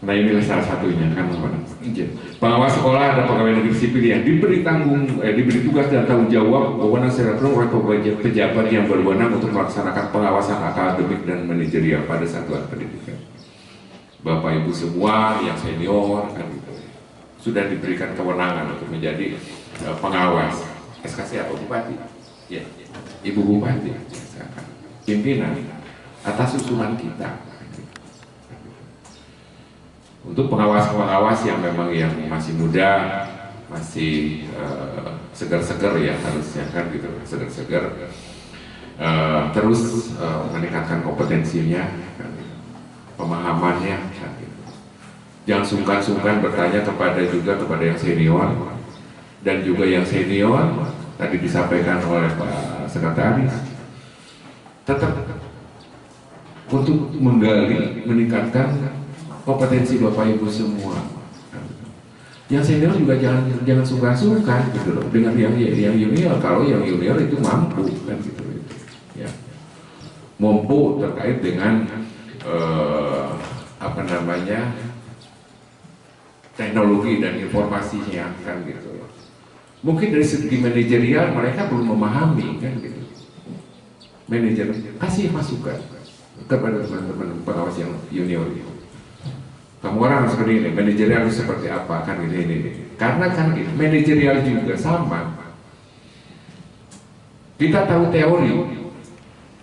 S6: Nah inilah salah satunya kan izin. Pengawas sekolah ada pegawai negeri sipil yang diberi tugas dan tanggung jawab wewenang secara penuh oleh pejabat yang berwenang untuk melaksanakan pengawasan akademik dan manajerial pada satuan pendidikan. Bapak Ibu semua yang senior kan gitu, sudah diberikan kewenangan untuk menjadi pengawas. SKC apa Bupati? Ya, Ibu Bupati, pimpinan atas usulan kita. Untuk pengawas-pengawas yang memang yang masih muda, masih segar-segar ya harusnya kan gitu, segar-segar, terus meningkatkan kompetensinya, kan, pemahamannya. Kan, gitu. Jangan sungkan-sungkan bertanya kepada yang senior dan juga yang senior. Tadi disampaikan oleh Pak Sekretaris, tetap untuk menggali, meningkatkan kompetensi Bapak Ibu semua. Yang senior juga jangan sungkan-sungkan gitu loh dengan yang junior, kalau yang junior itu mampu kan gitu. Ya. Mampu terkait dengan teknologi dan informasinya kan gitu. Mungkin dari segi manajerial mereka belum memahami kan gitu. Manajer kasih masukan kepada teman-teman pengawas yang junior itu. Kamu orang seperti ini, manajerial seperti apa kan ini. Karena kan manajerial juga sama. Kita tahu teori,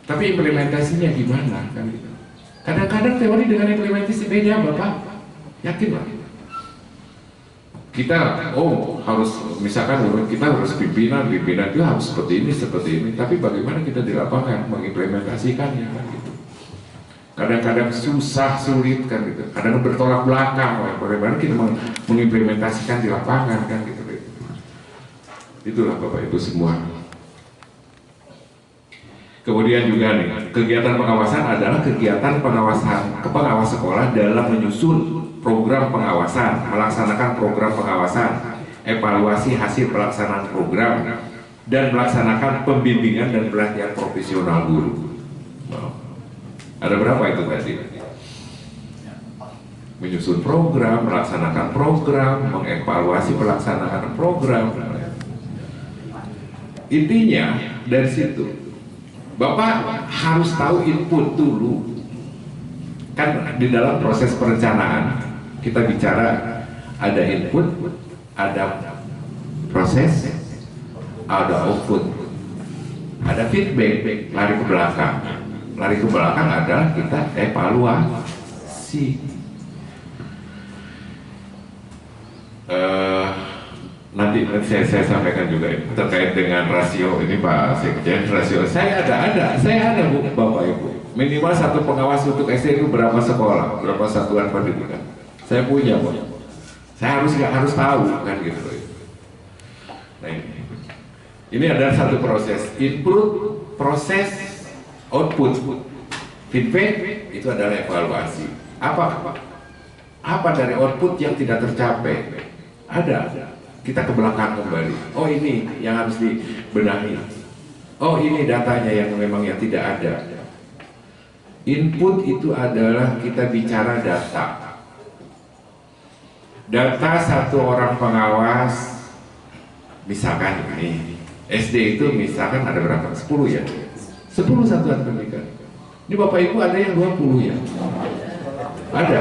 S6: tapi implementasinya gimana kan gitu. Kadang-kadang teori dengan implementasi beda Bapak, yakinlah. Kita harus misalkan kita harus pimpinan itu harus seperti ini, tapi bagaimana kita di lapangan mengimplementasikannya kan gitu. Kadang-kadang sulit kan gitu, kadang bertolak belakang bagaimana kita mengimplementasikan di lapangan kan gitu. Itulah Bapak Ibu semua. Kemudian juga nih, kegiatan pengawasan adalah kegiatan pengawas sekolah dalam menyusun program pengawasan, melaksanakan program pengawasan, evaluasi hasil pelaksanaan program, dan melaksanakan pembimbingan dan pelatihan profesional guru. Ada berapa itu tadi? Menyusun program, melaksanakan program, mengevaluasi pelaksanaan program. Intinya dari situ, Bapak harus tahu input dulu. Kan di dalam proses perencanaan kita bicara ada input, ada proses, ada output, ada feedback, lari ke belakang. Lari ke belakang adalah kita evaluasi. Nanti saya sampaikan juga terkait dengan rasio ini Pak Sekjen. Rasio saya ada Bu, Bapak Ibu. Minimal satu pengawas untuk SD itu berapa sekolah, berapa satuan pendidikan. Saya punya Bu. Saya harus tahu kan gitu. Nah ini adalah satu proses input, proses output, feedback itu adalah evaluasi. Apa dari output yang tidak tercapai? Ada. Kita ke belakang kembali. Oh ini yang harus dibenahi. Oh ini datanya yang memang yang tidak ada. Input itu adalah kita bicara data. Data satu orang pengawas, misalkan ini SD itu misalkan ada berapa? 10 ya? 10 satuan pendidikan. Ini Bapak Ibu ada yang 20 ya? Ada?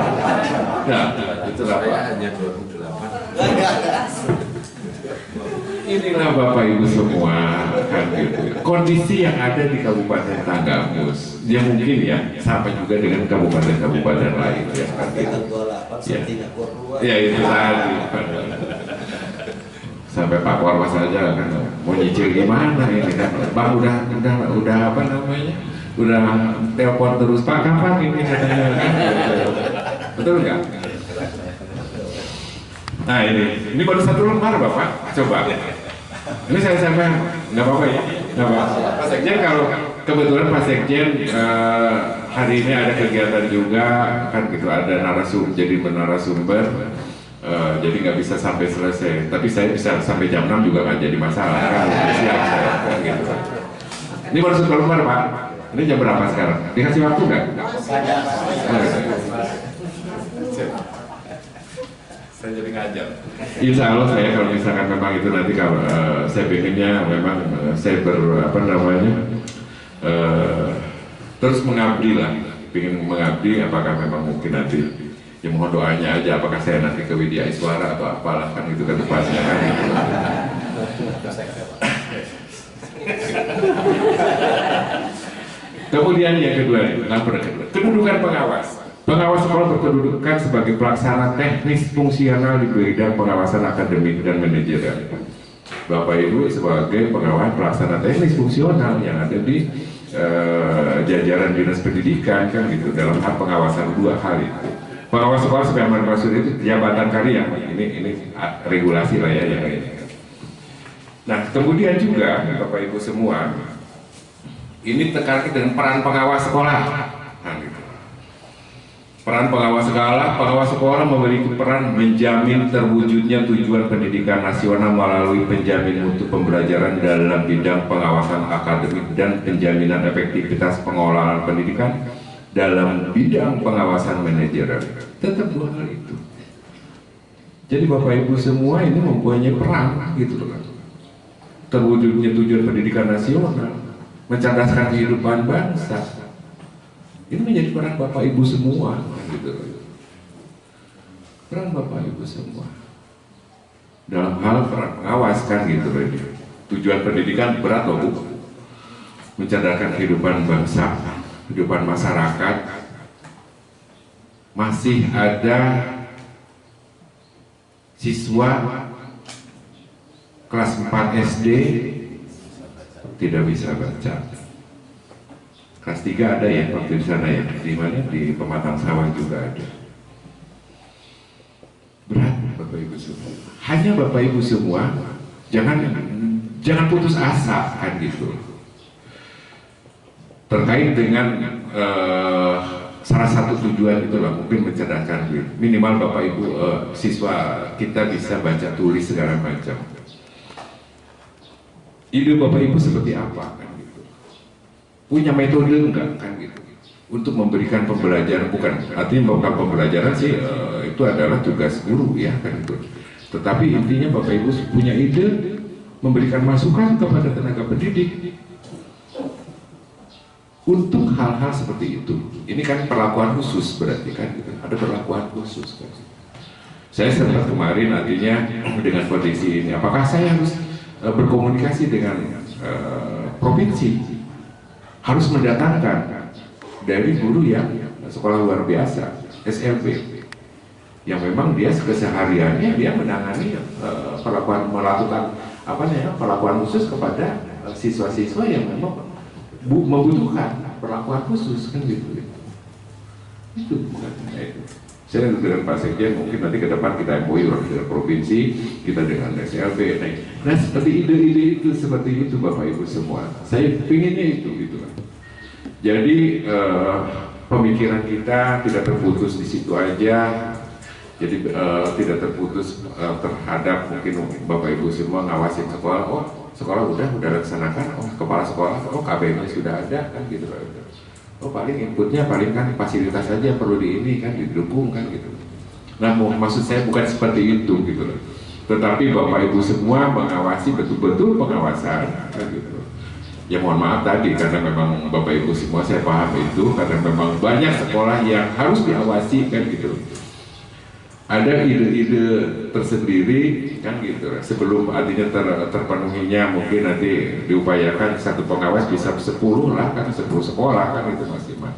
S6: Nah, itulah Pak.
S4: Hanya 28.
S6: Inilah Bapak Ibu semua kan gitu. Kondisi yang ada di Kabupaten Tanggamus, ya mungkin ya sampai juga dengan kabupaten-kabupaten lain ya kan gitu. Ya itu tadi. Sampai Pak Korwas saja kan mau nyicil gimana ini kan. Bang udah apa namanya? Udah telepon terus Pak kapan ini katanya kan. Betul nggak? Nah ini baru satu lembar Bapak, coba. Ini saya sampai nggak apa-apa ya, nggak apa-apa. Pak Sekjen kalau kebetulan Pak Sekjen hari ini ada kegiatan juga kan gitu, ada narasumber, jadi narasumber, jadi nggak bisa sampai selesai. Tapi saya bisa sampai jam 6 juga nggak jadi masalah kan, siap saya kan gitu. Ini baru satu lembar Pak. Ini jam berapa sekarang? Dikasih waktu nggak? Saya jadi ngajar. Insya Allah saya kalau misalkan memang itu nanti kalau saya pengennya memang saya terus mengabdi lah, ingin mengabdi. Apakah memang mungkin nanti ya mohon doanya aja, apakah saya nanti ke Widya Iswara atau apalah kan itu ke depannya kan gitu. Kemudian yang kedua, kedudukan pengawas. Pengawas sekolah berkedudukan sebagai pelaksana teknis fungsional di bidang pengawasan akademik dan manajerial. Bapak Ibu sebagai pengawas pelaksana teknis fungsional yang ada di jajaran dinas pendidikan kan gitu, dalam hal pengawasan dua hal itu. Pengawas sekolah sebagai amanat maksud itu jabatan karya. Ini regulasi lah ya yang ini. Nah kemudian juga Bapak Ibu semua, ini terkait dengan peran pengawas sekolah. Nah, gitu. Peran pengawas sekolah memiliki peran menjamin terwujudnya tujuan pendidikan nasional melalui penjamin mutu pembelajaran dalam bidang pengawasan akademik dan penjaminan efektivitas pengelolaan pendidikan dalam bidang pengawasan manajerial. Tetap dua hal itu. Jadi Bapak Ibu semua ini mempunyai peran gitu loh. Terwujudnya tujuan pendidikan nasional, mencerdaskan kehidupan bangsa. Ini menjadi peran Bapak Ibu semua gitu. Peran Bapak Ibu semua dalam hal peran pengawas kan gitu. Tujuan pendidikan berat loh Bu, mencerdaskan kehidupan bangsa, kehidupan masyarakat. Masih ada siswa kelas 4 SD tidak bisa baca. Kelas 3 ada ya waktu di sana ya, di mana di Pematang Sawah juga ada. Berat Bapak Ibu semua. Hanya Bapak Ibu semua jangan putus asa kan gitu. Terkait dengan salah satu tujuan itulah mungkin mencerdaskan minimal Bapak Ibu siswa kita bisa baca tulis segala macam. Ide Bapak Ibu seperti apa kan gitu? Punya metode enggak kan gitu untuk memberikan pembelajaran, bukan artinya bukan pembelajaran sih itu adalah tugas guru ya kan gitu. Tetapi intinya Bapak Ibu punya ide memberikan masukan kepada tenaga pendidik untuk hal-hal seperti itu. Ini kan perlakuan khusus berarti kan gitu. Ada perlakuan khusus kan. Saya sempat kemarin artinya dengan kondisi ini apakah saya harus berkomunikasi dengan provinsi, harus mendatangkan dari guru yang sekolah luar biasa, SLB, yang memang dia kesehariannya dia menangani melakukan perlakuan khusus kepada siswa-siswa yang memang membutuhkan perlakuan khusus, kan gitu. Itu bukannya itu. Saya dengan Pak Sekjen mungkin nanti ke depan kita MOU dengan provinsi, kita dengan SLB. Nah, seperti ide-ide itu seperti itu Bapak Ibu semua. Saya pinginnya itu gitu. Jadi pemikiran kita tidak terputus di situ aja. Jadi tidak terputus terhadap mungkin Bapak Ibu semua ngawasin sekolah. Oh, sekolah udah laksanakan. Oh, kepala sekolah, oh KBM sudah ada, kan gitu. Oh, paling inputnya paling kan fasilitas saja perlu didukung kan gitu. Nah, maksud saya bukan seperti itu gitu loh. Tetapi Bapak Ibu semua mengawasi betul-betul pengawasan kan gitu. Ya mohon maaf tadi karena memang Bapak Ibu semua saya paham itu karena memang banyak sekolah yang harus diawasi kan gitu. Ada ide-ide tersendiri kan gitu. Sebelum artinya terpenuhinya mungkin nanti diupayakan satu pengawas bisa 10 lah kan, 10 sekolah kan itu maksimal.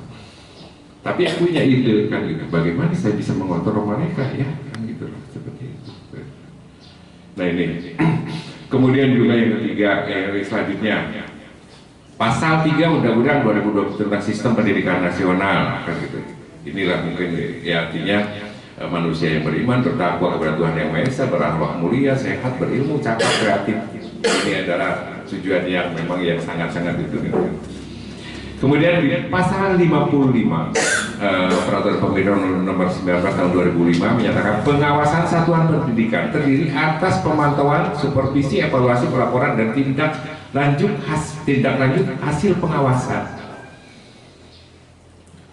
S6: Tapi aku punya ide kan gitu. Bagaimana saya bisa mengontrol mereka ya kan gitu seperti itu. Nah ini. Kemudian juga yang ketiga selanjutnya. Pasal 3 Undang-Undang 2020 tentang Sistem Pendidikan Nasional kan gitu. Inilah mungkin ya artinya manusia yang beriman, bertakwa kepada Tuhan Yang Maha Esa, berakhlak mulia, sehat, berilmu, cakap, kreatif. Ini adalah tujuan yang memang yang sangat-sangat ditujukan. Kemudian di pasal 55 Peraturan Pemerintah Nomor 19 Tahun 2005 menyatakan pengawasan satuan pendidikan terdiri atas pemantauan, supervisi, evaluasi, pelaporan dan tindak lanjut hasil pengawasan.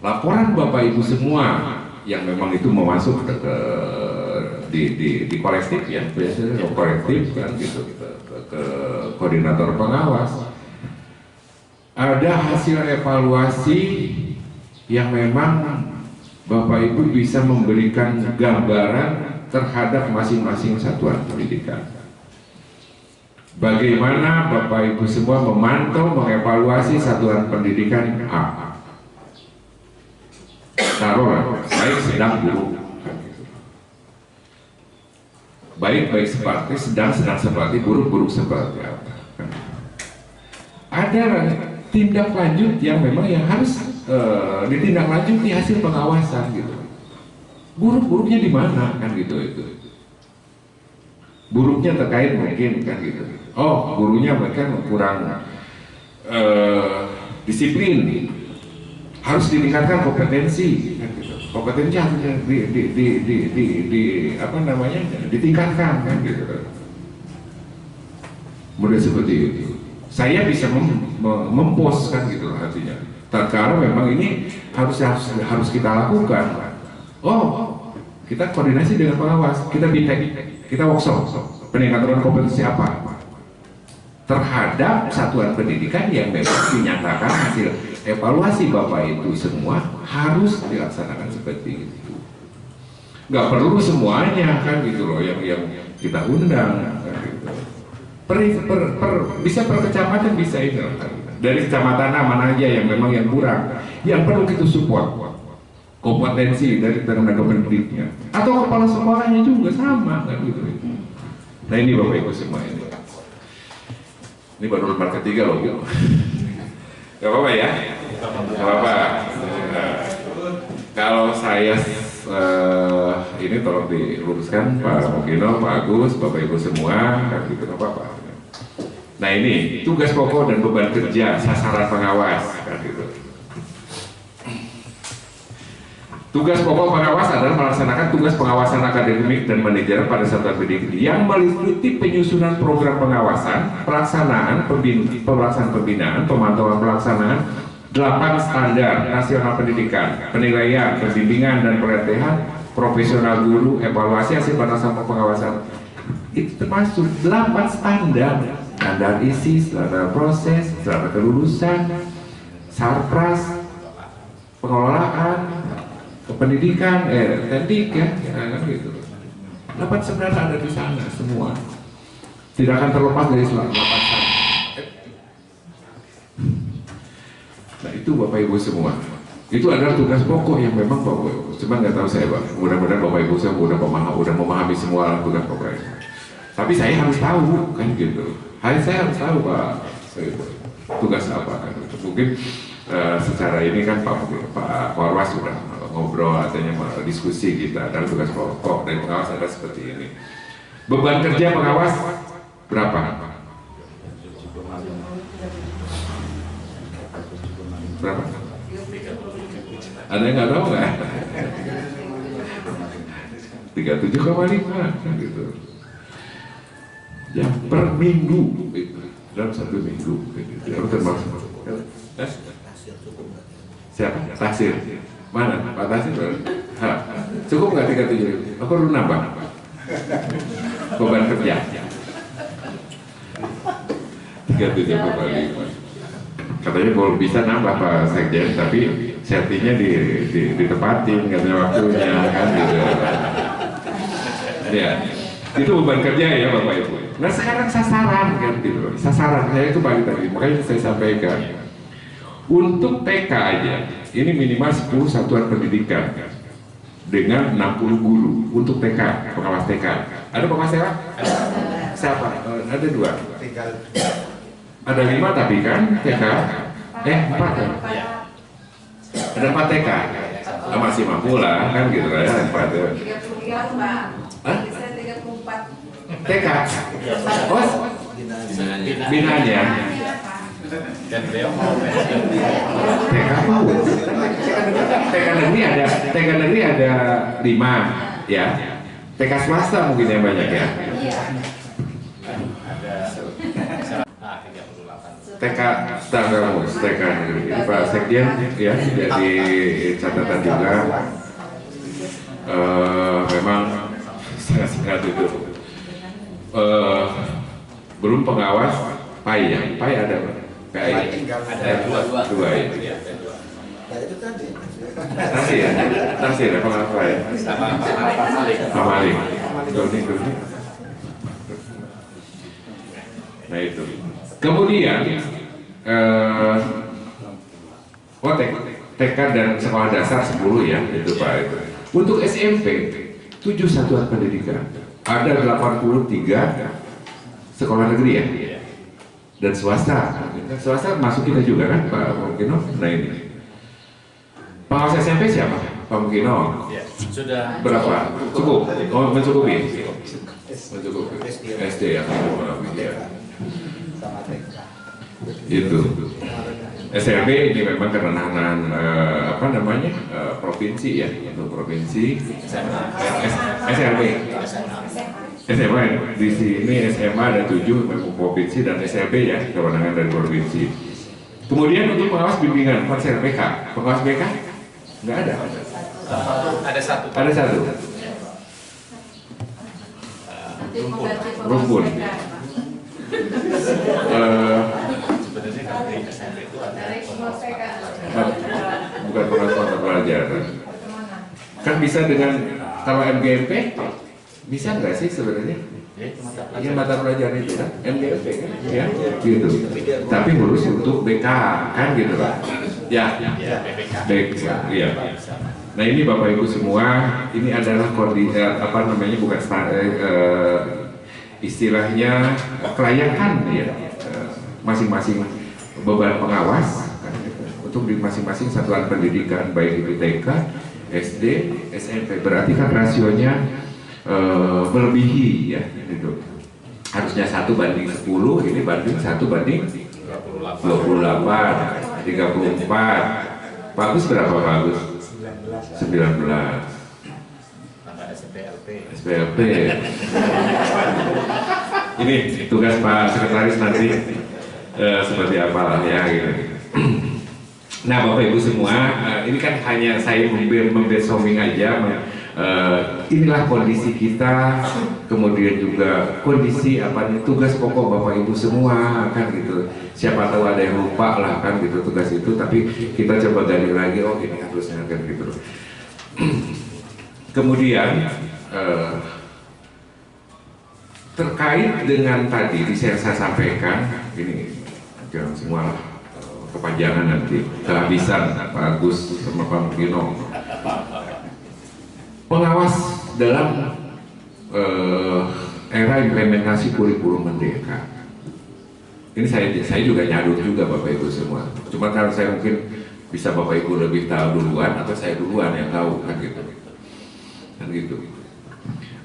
S6: Laporan Bapak Ibu semua yang memang itu mau masuk di kolektif ya, biasanya kolektif kan gitu ke koordinator pengawas. Ada hasil evaluasi yang memang Bapak Ibu bisa memberikan gambaran terhadap masing-masing satuan pendidikan. Bagaimana Bapak Ibu semua memantau, mengevaluasi satuan pendidikan A. Taruhlah, baik sedang buruk, baik seperti sedang seperti buruk seperti apa. Ada tindak lanjut yang memang yang harus ditindaklanjuti hasil pengawasan gitu. Buruk-buruknya di mana kan gitu itu. Buruknya terkait mungkin kan gitu. Oh, gurunya bahkan kurang disiplin. Harus ditingkatkan kompetensi, kompetensi harus ditingkatkan kan gitu. Mudah seperti itu. Saya bisa mempost kan gitu artinya. Tatkala memang ini harus kita lakukan. Oh, kita koordinasi dengan pengawas, kita BTEK, kita workshop, peningkatan kompetensi apa terhadap satuan pendidikan yang memang dinyatakan hasil evaluasi Bapak itu semua harus dilaksanakan seperti itu. Nggak perlu semuanya kan gitu loh yang kita undang kan gitu. Bisa per kecamatan bisa itu kan. Dari kecamatan mana aja yang memang yang kurang, yang perlu kita support kompetensi dari tenaga pendidiknya atau kepala sekolahnya juga sama kan gitu. Nah ini Bapak Ibu semua ini baru lembar ketiga loh gitu. Gak apa-apa ya? Gak apa-apa. Kalau saya ini tolong diluruskan Pak Mugino, Pak Agus, Bapak Ibu semua, kan gitu gak apa-apa. Nah ini tugas pokok dan beban kerja sasaran pengawas, kan gitu. Tugas pokok pengawas adalah melaksanakan tugas pengawasan akademik dan manajer pada satuan pendidikan yang meliputi penyusunan program pengawasan, pelaksanaan pembinaan, pemantauan pelaksanaan 8 standar nasional pendidikan, penilaian, pembimbingan dan pelatihan profesional guru, evaluasi hasil batasan pengawasan. Itu termasuk 8 standar isi, standar proses, standar kelulusan, sarpras, pengelolaan, pendidikan, tendik ya, kan gitu. 8 sebenarnya ada di sana semua. tidak akan terlepas dari lapasan. Nah itu Bapak Ibu semua, itu adalah tugas pokok yang memang Bapak Ibu. Cuma nggak tahu saya Pak, mudah-mudahan Bapak Ibu saya udah memahami semua tugas pokok ini. Tapi saya harus tahu kan gitu. Saya harus tahu Pak, tugas apa kan. Mungkin secara ini kan Pak Warwas sudah ngobrol, artinya diskusi kita dan tugas pokok dari pengawas ada seperti ini. Beban kerja pengawas berapa? Berapa? Ada yang nggak tahu nggak? 37,5 gitu. Ya per minggu dalam satu minggu gitu. Termasuk siapa? Tasir. Mana? Pak Tasir? Cukup nggak 37? Aku perlu nambah beban kerja. 37,5. Katanya kalau bisa nambah Pak Sekjen, tapi settingnya ditepatin katanya waktunya kan gitu. Ya, itu beban kerja ya Bapak Ibu. Nah sekarang sasaran kan gitu, sasaran saya itu balik tadi, makanya saya sampaikan untuk TK aja, ini minimal 10 satuan pendidikan dengan 60 guru untuk TK, pengawas TK. Ada pengawas TK? Siapa? Ada 2. Ada 5 tapi kan TK, 4 kan? Ada 4 TK, masih mampu lah kan gitu ya 4 ya. TK, oh binanya.
S4: Dan beliau mau
S6: TK mau. TK negeri ada 5 ya. TK swasta mungkin yang banyak ya. TK standar TK negeri. Pak Sekjen ya jadi catatan juga. Memang sangat itu. Belum pengawas PAI ya. PAI ada PAI. Ada 2 ya. Tasir ya pengawas PAI. Sama Malik. Doni. Nah itu. Kemudian TK dan sekolah dasar 10 ya itu Pak itu. Untuk SMP 7 satuan pendidikan, ada 83 sekolah negeri ya, dan swasta. Swasta masuk kita juga kan Pak Mukino. Nah ini pengawas SMP siapa? Pak Mukino.
S4: ya, sudah
S6: Berapa? Cukup? Oh mencukupi? Mencukupi. SD ya. Itu SLB ini memang kewenangan provinsi ya, untuk provinsi. SLB SMA di sini SMA ada 7 memang provinsi dan SLB ya kewenangan dari provinsi. Kemudian untuk pengawas bimbingan konser BK, pengawas BK nggak ada. Ada satu. Rumpun. Bukan pengawas mata pelajaran. Kan bisa dengan kalau MGMP bisa nggak sih sebenarnya? Iya mata pelajaran itu kan MGMP kan, ya gitu. Tapi harus untuk BK kan gitu Pak. Ya, BK, iya. Nah ini Bapak Ibu semua, ini adalah bukan istilahnya kelayakan ya masing-masing beban pengawas untuk di masing-masing satuan pendidikan baik itu TK, SD, SMP. Berarti kan rasionya melebihi ya gitu. Harusnya 1 banding 10, ini banding 1 banding 28, 34. Bagus berapa bagus? 19. SPLP. Ini tugas Pak Sekretaris nanti seperti apa lah ya gitu. Nah Bapak Ibu semua, ini kan hanya saya membrainstorming aja. Inilah kondisi kita, kemudian juga kondisi tugas pokok Bapak Ibu semua kan gitu. Siapa tahu ada yang lupa lah kan gitu tugas itu, tapi kita coba gali lagi, oh ini harusnya kan gitu. Kemudian terkait dengan tadi saya sampaikan, ini jangan semua kepanjangan nanti, kehabisan Pak Agus sama Pak Mukino. Pengawas dalam era implementasi kurikulum merdeka. Ini saya juga nyadut juga Bapak Ibu semua. Cuma kalau saya mungkin bisa Bapak Ibu lebih tahu duluan atau saya duluan yang tahu kan gitu. Kan gitu.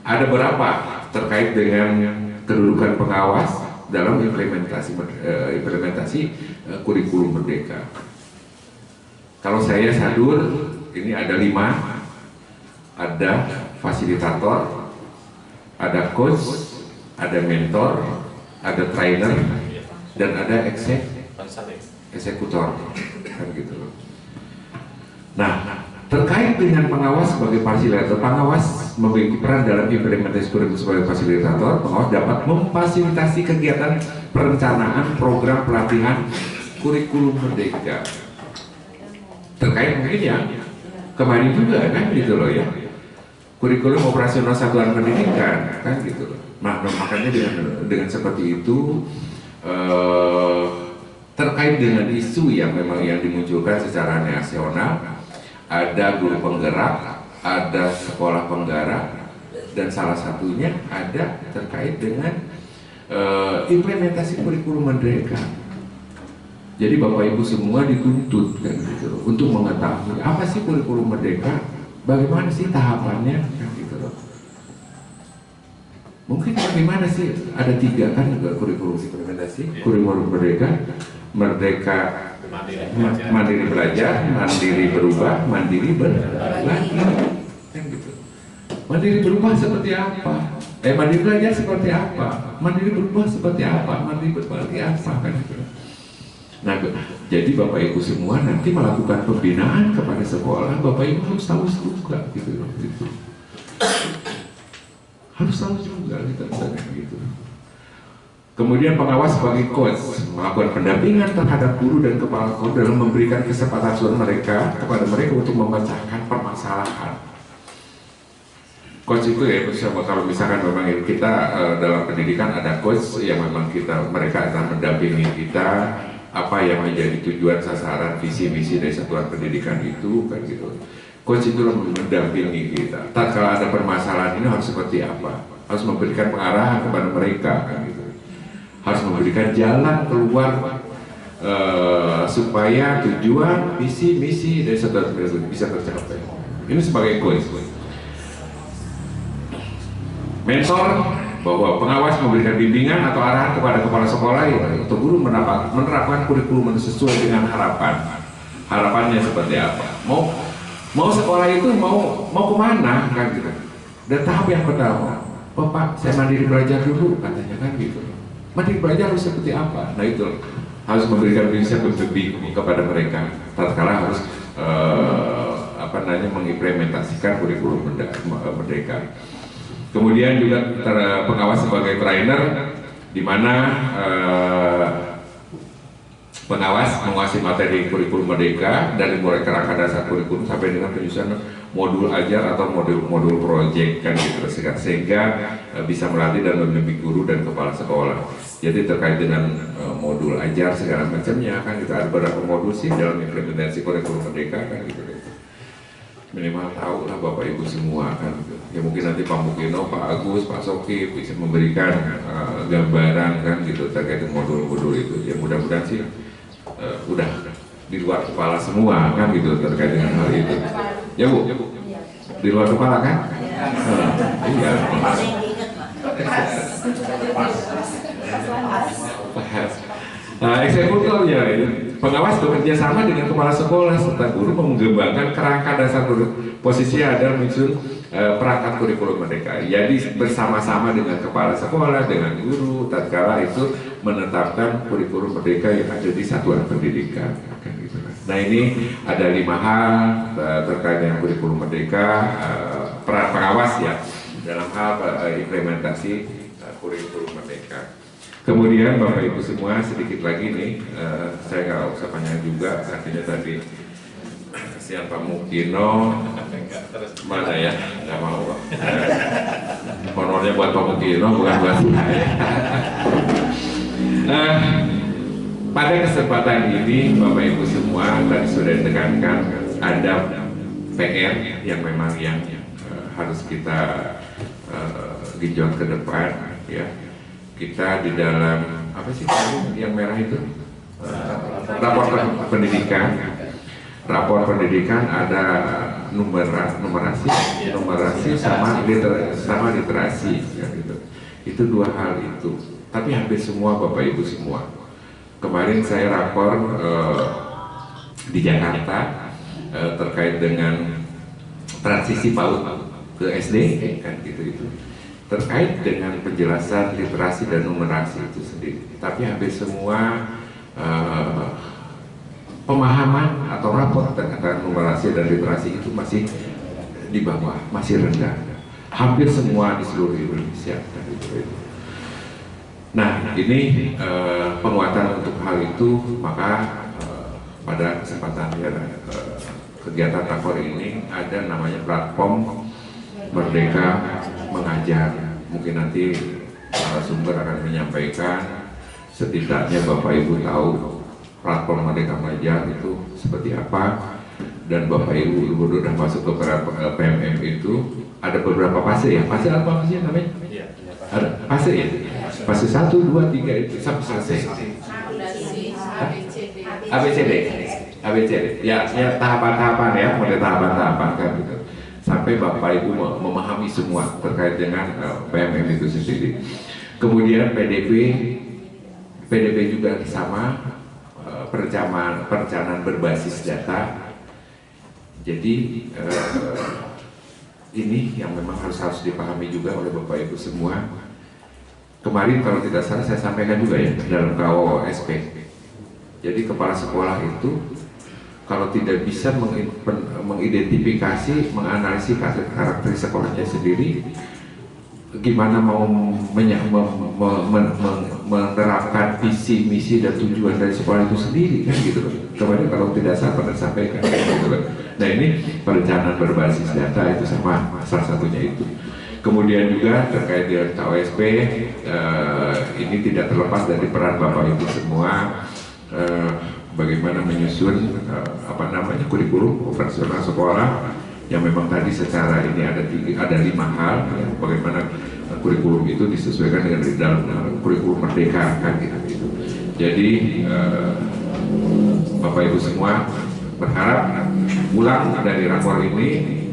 S6: Ada berapa terkait dengan kedudukan pengawas dalam implementasi kurikulum merdeka. Kalau saya sadur, ini ada 5, ada fasilitator, ada coach, ada mentor, ada trainer, dan ada eksekutor, kan gitu. Nah, terkait dengan pengawas sebagai fasilitator, pengawas memiliki peran dalam implementasi kurikulum sebagai fasilitator. Pengawas dapat memfasilitasi kegiatan perencanaan program pelatihan kurikulum merdeka. Terkait mungkin ya kemarin juga kan gitu loh ya, kurikulum operasional satuan pendidikan kan gitu loh. Nah, makanya dengan seperti itu terkait dengan isu yang memang yang dimunculkan secara nasional, ada guru penggerak, ada sekolah penggerak, dan salah satunya ada terkait dengan implementasi kurikulum merdeka. Jadi Bapak Ibu semua dituntut kan gitu untuk mengetahui apa sih kurikulum merdeka, bagaimana sih tahapannya kan gitu loh. Mungkin bagaimana sih, ada 3 kan juga kurikulum implementasi, kurikulum merdeka, mandiri belajar, mandiri berubah, mandiri berlagi, kan gitu. Mandiri berubah seperti apa? Mandiri belajar seperti apa? Mandiri berubah seperti apa? Mandiri berbagi apa? Kan gitu. Nah, jadi Bapak Ibu semua nanti melakukan pembinaan kepada sekolah, Bapak Ibu harus tahu juga gitu. Harus tahu juga gitu. Kemudian pengawas sebagai coach melakukan pendampingan terhadap guru dan kepala sekolah dalam memberikan kesempatan mereka kepada mereka untuk memecahkan permasalahan. Coach itu ya, kalau misalkan memang kita dalam pendidikan ada coach yang memang mereka akan mendampingi kita apa yang menjadi tujuan, sasaran, visi misi dari satuan pendidikan itu kan gitu. Coach itu mendampingi kita. Tatkala ada permasalahan ini harus seperti apa? Harus memberikan pengarahan kepada mereka kan gitu. Harus memberikan jalan keluar supaya tujuan, visi, misi dari satuan pendidikan bisa tercapai. Ini sebagai coach. Mentor, bahwa pengawas memberikan bimbingan atau arahan kepada kepala sekolah untuk guru menerapkan kurikulum sesuai dengan harapannya seperti apa. Mau sekolah itu mau kemana kan gitu. Dan tahap yang pertama, Pak, saya mandiri belajar dulu katanya kan gitu. Mandiri belajar harus seperti apa? Nah itu harus memberikan bimbingan kepada mereka. Tatkala harus mengimplementasikan kurikulum merdeka. Kemudian juga pengawas sebagai trainer, di mana pengawas menguasai materi kurikulum merdeka dari mulai kerangka dasar kurikulum sampai dengan penyusunan modul ajar atau modul proyek kan gitu, sehingga bisa melatih dan membimbing guru dan kepala sekolah. Jadi terkait dengan modul ajar segala macamnya kan gitu, ada beberapa modul sih dalam implementasi kurikulum merdeka kan gitu. Minimal tahu lah Bapak Ibu semua kan gitu. Ya mungkin nanti Pak Mukino, Pak Agus, Pak Soki bisa memberikan gambaran kan gitu terkait dengan modul-modul itu. Ya mudah-mudahan sih udah di luar kepala semua kan gitu terkait dengan hal itu. Ya Bu, di luar kepala kan? Iya. Nah, eksekutor ya, pengawas bekerja sama dengan kepala sekolah serta guru mengembangkan kerangka dasar posisinya adalah menyusun perangkat kurikulum merdeka. Jadi bersama-sama dengan kepala sekolah, dengan guru, tatkala itu menetapkan kurikulum merdeka yang ada di satuan pendidikan. Nah ini ada 5 hal terkait dengan kurikulum merdeka, peran pengawas ya dalam hal implementasi kurikulum merdeka. Kemudian Bapak Ibu semua sedikit lagi nih, saya nggak usah panjang juga, artinya tadi kasihan Pak Mukino, mana ya, nggak mau. honornya buat Pak Mukino, bukan buat saya. Pada kesempatan ini Bapak Ibu semua tadi sudah ditekankan ada PR yang memang harus kita genjot ke depan ya. Kita di dalam apa sih yang merah itu? Rapor pendidikan. Rapor pendidikan ada numerasi sama literasi ya, gitu. Itu dua hal itu. Tapi hampir semua Bapak Ibu semua. Kemarin saya rapor di Jakarta terkait dengan transisi PAUD ke SD kan gitu itu. Terkait dengan penjelasan literasi dan numerasi itu sendiri. Tapi hampir semua pemahaman atau rapor tentang numerasi dan literasi itu masih di bawah, masih rendah. Hampir semua di seluruh Indonesia. Nah, ini penguatan untuk hal itu, maka pada kesempatan kegiatan rapor ini ada namanya platform Merdeka Mengajar. Mungkin nanti sumber akan menyampaikan, setidaknya Bapak Ibu tahu platform Merdeka Mengajar itu seperti apa, dan Bapak Ibu sudah masuk ke PMM itu ada beberapa fase ya. Fase apa sih namanya? Ada fase ya. Fase 1, 2, 3 itu sampai selesai. ABCD. Ya, tahapan-tahapan ya, mulai tahapan-tahapan kan gitu. Sampai Bapak Ibu memahami semua terkait dengan PMM itu sendiri. Kemudian PDB juga sama, perencanaan berbasis data. Jadi ini yang memang harus dipahami juga oleh Bapak Ibu semua. Kemarin kalau tidak salah saya sampaikan juga ya dalam KOSP. Jadi kepala sekolah itu kalau tidak bisa mengidentifikasi, menganalisis karakter sekolahnya sendiri, gimana mau menerapkan visi, misi dan tujuan dari sekolah itu sendiri kan gitu. Kemarin kalau tidak salah pernah sampaikan gitu. Nah ini perencanaan berbasis data itu sama salah satunya itu. Kemudian juga terkait dengan KOSP, ini tidak terlepas dari peran Bapak Ibu semua, bagaimana menyusun kurikulum operasional sekolah yang memang tadi secara ini ada 5 hal, ya, bagaimana kurikulum itu disesuaikan dengan di dalam kurikulum merdeka kan gitu. Jadi Bapak Ibu semua berharap pulang dari rapor ini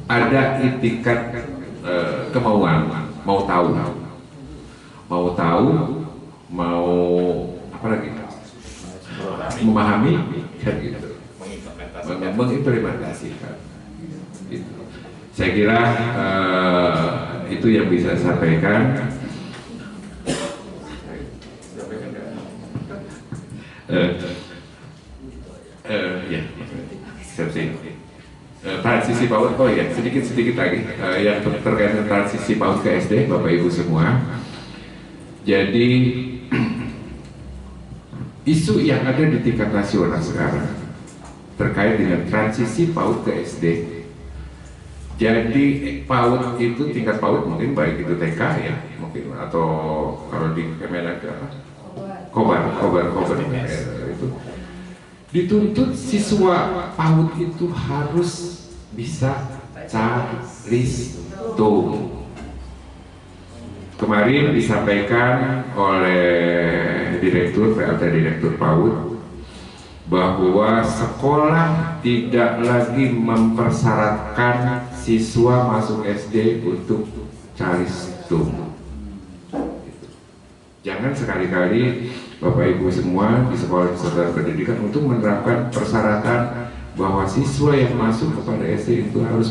S6: ada itikat kemauan, mau tahu, mau apa lagi, memahami, kan gitu, mengimplementasikan. Gitu. Saya kira itu yang bisa saya sampaikan. Ya, transisi PAUD, oh ya, sedikit lagi yang terkait dengan transisi PAUD ke SD, Bapak Ibu semua. Jadi isu yang ada di tingkat nasional sekarang terkait dengan transisi PAUD ke SD. Jadi PAUD itu tingkat PAUD mungkin baik itu TK ya, mungkin atau kalau di Kemenak apa? Kobar itu. Dituntut siswa PAUD itu harus bisa cari-hitung. Kemarin disampaikan oleh PLT Direktur PAUD bahwa sekolah tidak lagi mempersyaratkan siswa masuk SD untuk cari-hitung. Jangan sekali-kali Bapak Ibu semua di sekolah satuan pendidikan untuk menerapkan persyaratan bahwa siswa yang masuk kepada SD itu harus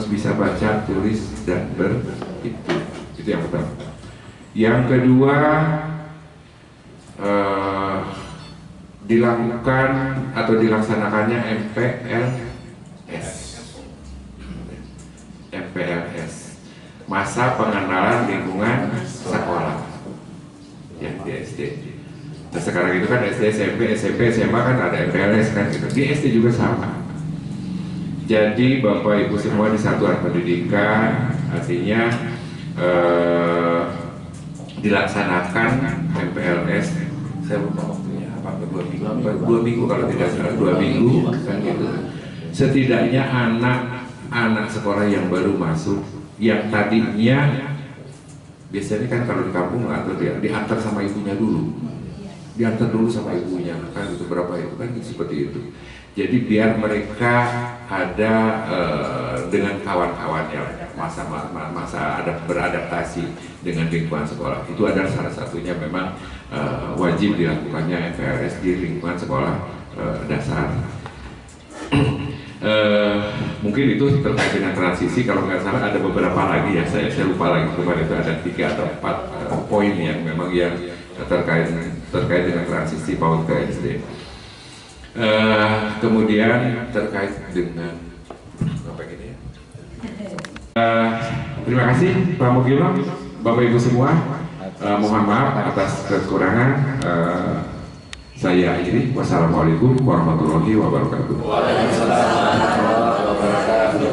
S6: bisa baca, tulis dan berhitung. Itu yang pertama. Yang kedua, dilakukan atau dilaksanakannya MPLS, masa pengenalan lingkungan sekolah yang di SD. Nah, sekarang itu kan SD, SMP, SMA kan ada MPLS kan gitu. Di SD juga sama. Jadi Bapak Ibu semua di satuan pendidikan artinya dilaksanakan MPLS. Saya lupa waktunya apa, 2 minggu, 2 minggu kalau tidak salah, 2 minggu kan gitu. Setidaknya anak sekolah yang baru masuk, yang tadinya biasanya kan kalau di kampung atau diantar sama ibunya dulu, diantar dulu sama ibunya kan itu berapa itu kan seperti itu. Jadi biar mereka ada dengan kawan-kawannya masa ada beradaptasi dengan lingkungan sekolah. Itu adalah salah satunya memang wajib dilakukannya MPLS di lingkungan sekolah dasar. Mungkin itu terkait dengan transisi. Kalau nggak salah ada beberapa lagi ya, saya lupa lagi kemarin itu ada 3 atau 4 poin yang memang yang terkait dengan transisi PAUD ke SD. Kemudian terkait dengan apa ini ya? Terima kasih Pak Mugilo, Bapak Ibu semua. Mohon maaf atas kekurangan. Saya akhiri. Wassalamualaikum warahmatullahi wabarakatuh.
S2: Waalaikumsalam warahmatullahi wabarakatuh.